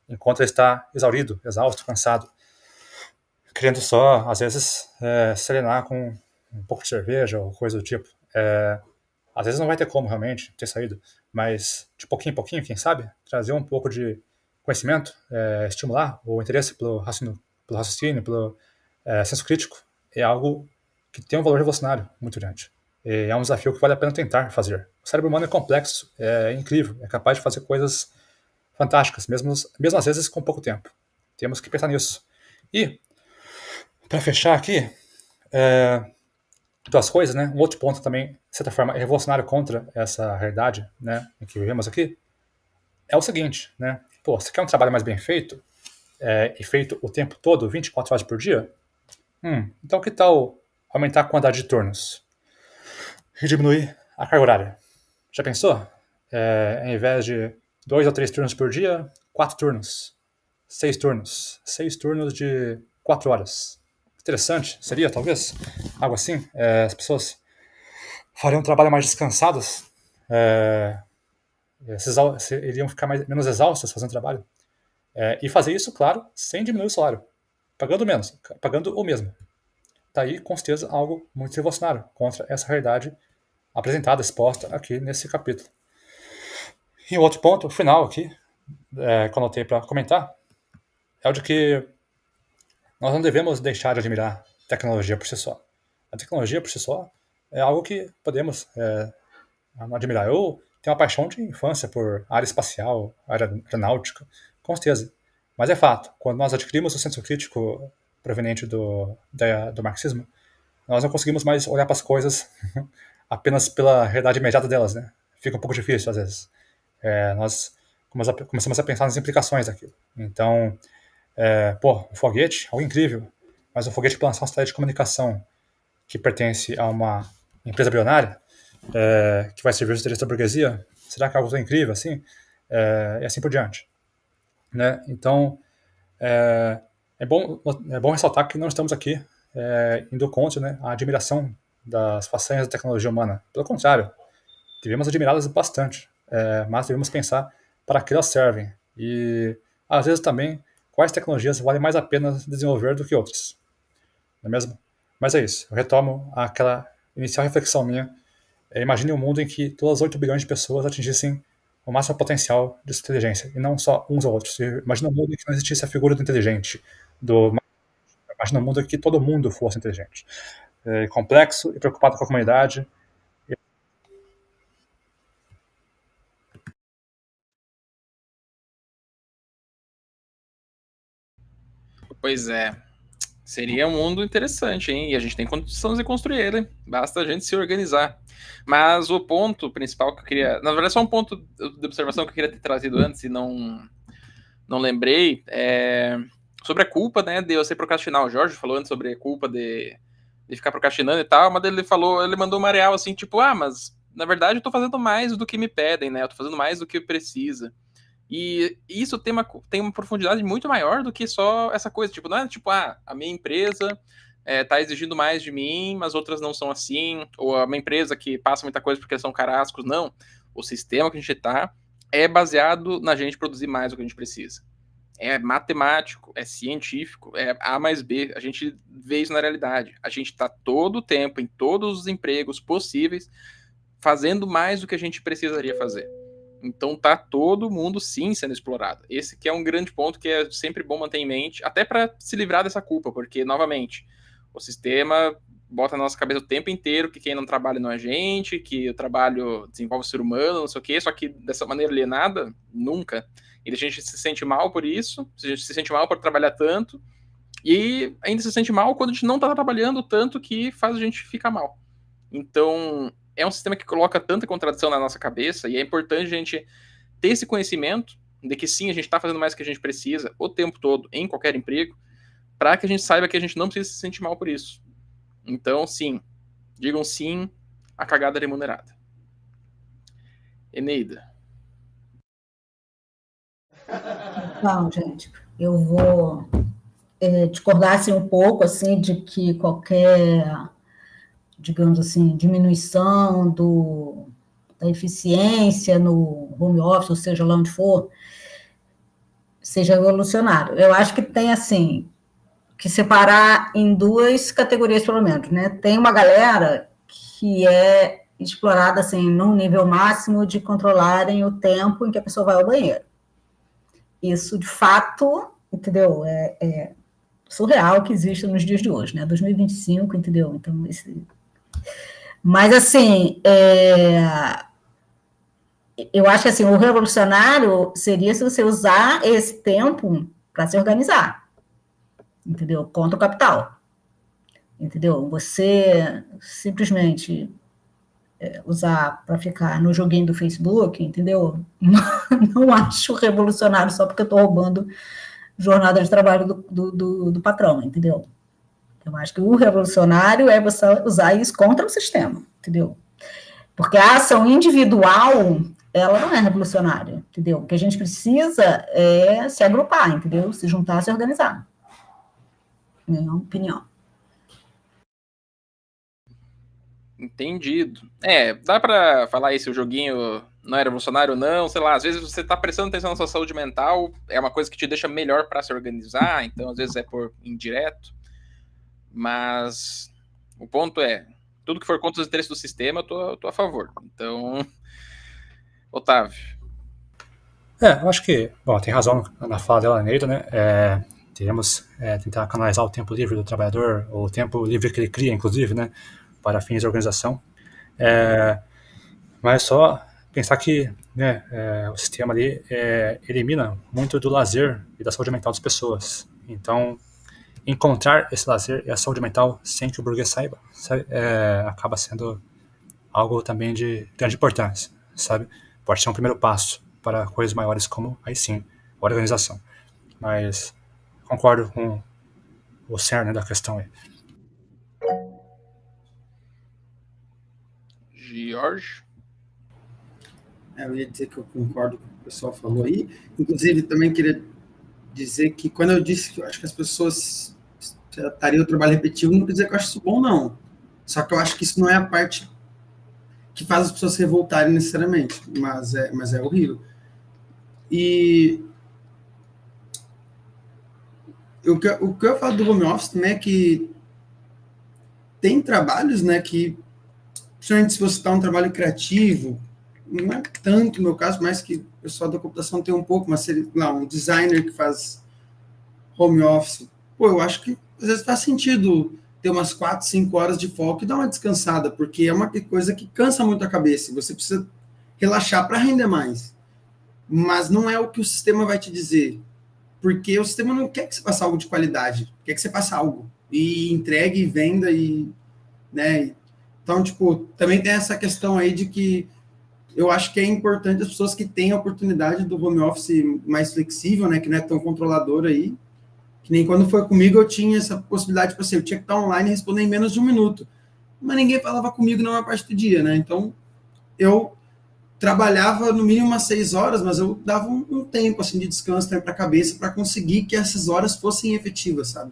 B: enquanto ele está exaurido, exausto, cansado, querendo só, às vezes, serenar com um pouco de cerveja ou coisa do tipo. Às vezes não vai ter como realmente ter saído, mas de pouquinho em pouquinho, quem sabe, trazer um pouco de conhecimento, estimular o interesse pelo raciocínio, pelo senso crítico, é algo que tem um valor revolucionário muito grande. É um desafio que vale a pena tentar fazer. O cérebro humano é complexo, é incrível, é capaz de fazer coisas fantásticas, mesmo às vezes com pouco tempo. Temos que pensar nisso. E, para fechar aqui, duas coisas, né? Um outro ponto também, de certa forma, revolucionário contra essa realidade, né, em que vivemos aqui, é o seguinte, né? Pô, você quer um trabalho mais bem feito, e feito o tempo todo, 24 horas por dia? Então que tal aumentar a quantidade de turnos e diminuir a carga horária? Já pensou? Ao invés de 2 ou 3 turnos por dia, 4 turnos, 6 turnos, 6 turnos de 4 horas. Interessante, seria talvez algo assim. As pessoas fariam um trabalho mais descansadas, iriam ficar menos exaustas fazendo trabalho. E fazer isso, claro, sem diminuir o salário, pagando menos, pagando o mesmo. Tá aí, com certeza, algo muito revolucionário contra essa realidade apresentada, exposta aqui nesse capítulo. E o outro ponto, final aqui, que eu anotei para comentar, é o de que nós não devemos deixar de admirar tecnologia por si só. A tecnologia por si só é algo que podemos admirar. Eu tenho uma paixão de infância por área espacial, área aeronáutica, com certeza. Mas é fato, quando nós adquirimos o senso crítico proveniente do marxismo, nós não conseguimos mais olhar para as coisas apenas pela realidade imediata delas, né? Fica um pouco difícil às vezes. Nós começamos a pensar nas implicações daquilo. Então, um foguete, algo incrível, mas um foguete para lançar uma cidade de comunicação que pertence a uma empresa bilionária, que vai servir os interesses da burguesia, será que é algo tão incrível assim? E assim por diante. Né? Então, é bom ressaltar que não estamos aqui indo contra, né, a admiração das façanhas da tecnologia humana. Pelo contrário, devemos admirá-las bastante, mas devemos pensar para que elas servem. E, às vezes, também, quais tecnologias valem mais a pena desenvolver do que outras. Não é mesmo? Mas é isso. Eu retomo aquela inicial reflexão minha. Imagine um mundo em que todas as 8 bilhões de pessoas atingissem o máximo potencial de sua inteligência, e não só uns ou outros. Imagina um mundo em que não existisse a figura do inteligente. Imagina um mundo em que todo mundo fosse inteligente. Complexo e preocupado com a comunidade.
C: Pois é. Seria um mundo interessante, hein? E a gente tem condições de construir ele. Basta a gente se organizar. Mas o ponto principal que eu queria... Na verdade, só um ponto de observação que eu queria ter trazido antes e não lembrei. Sobre a culpa, né, de você procrastinar. O Jorge falou antes sobre a culpa de ficar procrastinando e tal, mas ele mandou uma real assim, tipo, mas na verdade eu tô fazendo mais do que me pedem, né? Eu tô fazendo mais do que precisa. E isso tem uma profundidade muito maior do que só essa coisa. Tipo, não é tipo, a minha empresa tá exigindo mais de mim, mas outras não são assim. Ou a minha empresa que passa muita coisa porque são carrascos. Não. O sistema que a gente tá é baseado na gente produzir mais do que a gente precisa. É matemático, é científico, é A mais B. A gente vê isso na realidade. A gente tá todo o tempo, em todos os empregos possíveis, fazendo mais do que a gente precisaria fazer. Então tá todo mundo sim sendo explorado. Esse que é um grande ponto que é sempre bom manter em mente, até para se livrar dessa culpa, porque, novamente, o sistema bota na nossa cabeça o tempo inteiro que quem não trabalha não é gente, que o trabalho desenvolve o ser humano, não sei o quê, só que dessa maneira alienada, nunca. E a gente se sente mal por isso, a gente se sente mal por trabalhar tanto, e ainda se sente mal quando a gente não tá trabalhando tanto que faz a gente ficar mal. Então, é um sistema que coloca tanta contradição na nossa cabeça, e é importante a gente ter esse conhecimento de que sim, a gente está fazendo mais do que a gente precisa o tempo todo, em qualquer emprego, para que a gente saiba que a gente não precisa se sentir mal por isso. Então, sim, digam sim à cagada remunerada. Eneida.
D: Então, gente, eu vou discordar assim, um pouco assim, de que qualquer digamos assim, diminuição da eficiência no home office, ou seja, lá onde for, seja revolucionário. Eu acho que tem, assim, que separar em duas categorias, pelo menos, né? Tem uma galera que é explorada, assim, num nível máximo de controlarem o tempo em que a pessoa vai ao banheiro. Isso, de fato, entendeu? É surreal que exista nos dias de hoje, né? 2025, entendeu? Então, mas, assim, eu acho que assim, o revolucionário seria se você usar esse tempo para se organizar, entendeu? Contra o capital, entendeu? Você simplesmente usar para ficar no joguinho do Facebook, entendeu? Não acho revolucionário só porque eu estou roubando jornada de trabalho do patrão, entendeu? Eu acho que o revolucionário é você usar isso contra o sistema, entendeu? Porque a ação individual, ela não é revolucionária, entendeu? O que a gente precisa é se agrupar, entendeu? Se juntar, se organizar. Minha opinião.
C: Entendido. Dá pra falar aí se o joguinho não é revolucionário ou não, sei lá, às vezes você tá prestando atenção na sua saúde mental, é uma coisa que te deixa melhor para se organizar, então às vezes é por indireto, mas o ponto é, tudo que for contra os interesses do sistema, eu tô a favor. Então, Otávio.
B: Eu acho que, bom, tem razão na fala dela, Neida, né? Devemos tentar canalizar o tempo livre do trabalhador, ou o tempo livre que ele cria, inclusive, né? Para fins de organização. Mas só pensar que, né, o sistema ali elimina muito do lazer e da saúde mental das pessoas. Então, encontrar esse lazer e a saúde mental sem que o burguês saiba, sabe? Acaba sendo algo também de grande importância, sabe? Pode ser um primeiro passo para coisas maiores como, aí sim, a organização. Mas concordo com o cerne da questão aí.
C: Jorge?
E: Eu ia dizer que eu concordo com o que o pessoal falou aí. Inclusive, também queria dizer que quando eu disse que eu acho que as pessoas estariam o trabalho repetitivo, não quer dizer que eu acho isso bom, não. Só que eu acho que isso não é a parte que faz as pessoas se revoltarem necessariamente, mas é horrível. E o que eu falo do home office também é que tem trabalhos, né, que, principalmente se você está um trabalho criativo, não é tanto o meu caso, mas que o pessoal da computação tem um pouco, mas sei lá, um designer que faz home office, eu acho que às vezes faz sentido ter umas 4, 5 horas de foco e dar uma descansada, porque é uma coisa que cansa muito a cabeça, você precisa relaxar para render mais. Mas não é o que o sistema vai te dizer, porque o sistema não quer que você faça algo de qualidade, quer que você faça algo, e entregue, e venda, né? Então, tipo, também tem essa questão aí de que eu acho que é importante as pessoas que têm a oportunidade do home office mais flexível, né, que não é tão controlador aí, que nem quando foi comigo eu tinha essa possibilidade, tipo assim, eu tinha que estar online e responder em menos de 1 minuto, mas ninguém falava comigo na maior parte do dia, né, então eu trabalhava no mínimo umas 6 horas, mas eu dava um tempo, assim, de descanso para a cabeça, para conseguir que essas horas fossem efetivas, sabe?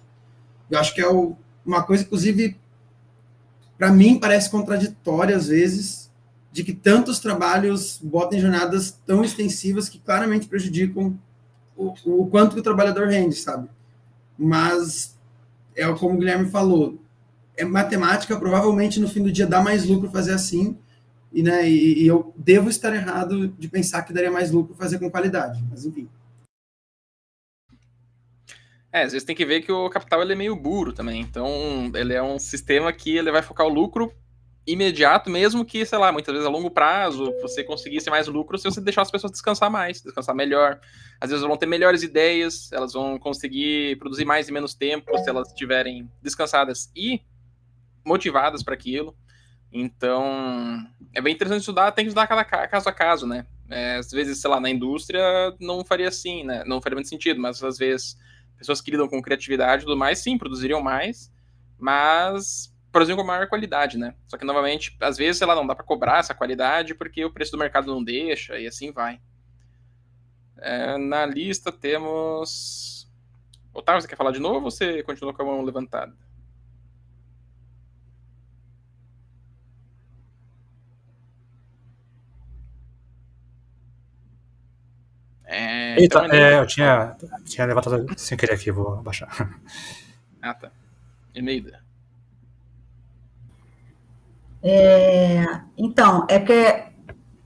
E: Eu acho que é uma coisa, inclusive, para mim parece contraditória às vezes, de que tantos trabalhos botem jornadas tão extensivas que claramente prejudicam o quanto que o trabalhador rende, sabe? Mas, como o Guilherme falou, matemática, provavelmente no fim do dia dá mais lucro fazer assim, né, e eu devo estar errado de pensar que daria mais lucro fazer com qualidade, mas enfim.
C: Às vezes tem que ver que o capital ele é meio burro também, então ele é um sistema que ele vai focar o lucro imediato, mesmo que, sei lá, muitas vezes a longo prazo você conseguisse mais lucro se você deixar as pessoas descansar mais, descansar melhor. Às vezes vão ter melhores ideias, elas vão conseguir produzir mais em menos tempo se elas estiverem descansadas e motivadas para aquilo. Então, é bem interessante estudar, tem que estudar cada caso a caso, né? Às vezes, sei lá, na indústria não faria assim, né? Não faria muito sentido, mas às vezes pessoas que lidam com criatividade e tudo mais, sim, produziriam mais, mas produziriam com maior qualidade, né? Só que, novamente, às vezes, sei lá, não dá para cobrar essa qualidade porque o preço do mercado não deixa e assim vai. Na lista temos... Otávio, você quer falar de novo ou você continua com a mão levantada? Então,
B: Eita, eu tinha levantado sem querer aqui, vou abaixar.
C: Ah, tá. Eneida.
D: Então, é porque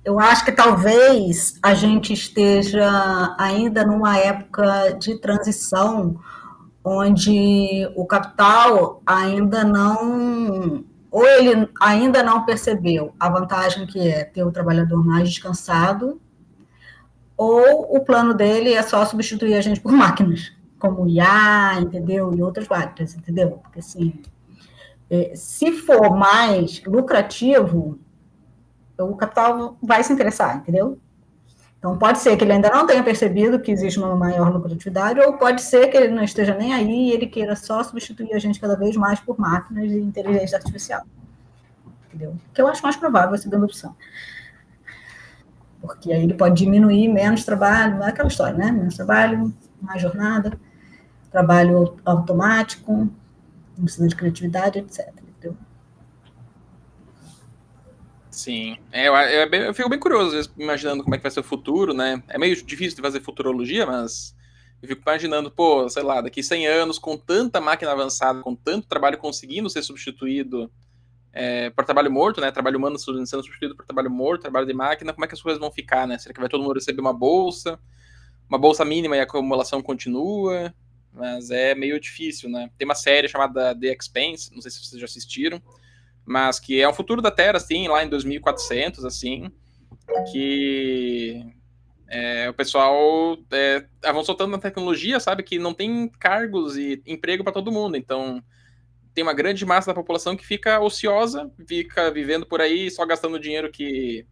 D: eu acho que talvez a gente esteja ainda numa época de transição onde o capital ainda não, ou ele ainda não percebeu a vantagem que é ter o trabalhador mais descansado, ou o plano dele é só substituir a gente por máquinas, como IA, entendeu? E outras máquinas, entendeu? Porque assim, se for mais lucrativo, o capital vai se interessar, entendeu? Então, pode ser que ele ainda não tenha percebido que existe uma maior lucratividade, ou pode ser que ele não esteja nem aí e ele queira só substituir a gente cada vez mais por máquinas de inteligência artificial. Entendeu? Que eu acho mais provável a segunda opção. Porque aí ele pode diminuir menos trabalho, não é aquela história, né? Menos trabalho, mais jornada, trabalho automático, não precisa de criatividade, etc. Entendeu?
C: Sim, eu fico bem curioso, às vezes, imaginando como é que vai ser o futuro, né? É meio difícil de fazer futurologia, mas eu fico imaginando, pô, sei lá, daqui 100 anos, com tanta máquina avançada, com tanto trabalho conseguindo ser substituído por trabalho morto, né? Trabalho humano sendo substituído por trabalho morto, trabalho de máquina, como é que as coisas vão ficar, né? Será que vai todo mundo receber uma bolsa mínima e a acumulação continua? Mas é meio difícil, né? Tem uma série chamada The Expanse, não sei se vocês já assistiram, mas que é o futuro da Terra, assim, lá em 2400, assim, que o pessoal avançou tanto na tecnologia, sabe, que não tem cargos e emprego para todo mundo, então tem uma grande massa da população que fica ociosa, fica vivendo por aí só gastando dinheiro que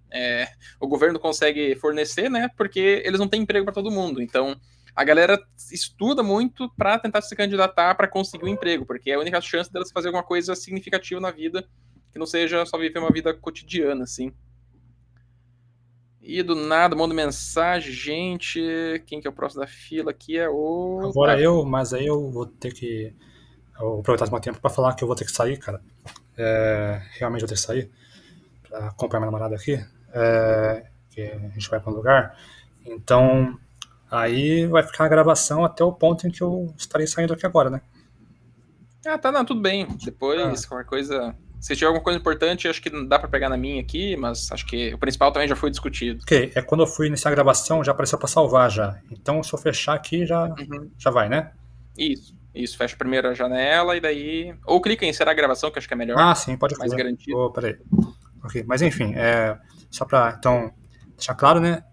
C: o governo consegue fornecer, né, porque eles não têm emprego para todo mundo, então a galera estuda muito para tentar se candidatar para conseguir um emprego, porque é a única chance delas fazer alguma coisa significativa na vida, que não seja só viver uma vida cotidiana, assim. E do nada, mando mensagem, gente. Quem que é o próximo da fila aqui é o...
B: Agora mas aí eu vou ter que aproveitar esse meu tempo para falar que eu vou ter que sair, cara. Realmente vou ter que sair para acompanhar minha namorada aqui, que a gente vai para um lugar. Então, aí vai ficar a gravação até o ponto em que eu estarei saindo aqui agora, né?
C: Ah, tá, não, tudo bem. Depois, qualquer coisa... Se tiver alguma coisa importante, acho que dá pra pegar na minha aqui, mas acho que o principal também já foi discutido.
B: Ok, quando eu fui iniciar a gravação, já apareceu pra salvar já. Então, se eu fechar aqui, já vai, né?
C: Isso, fecha a primeira janela e daí... Ou clica em encerrar a gravação, que acho que é melhor.
B: Ah, sim, pode
C: mais
B: fazer.
C: garantido.
B: Peraí. Ok, mas enfim, só pra, então, deixar claro, né?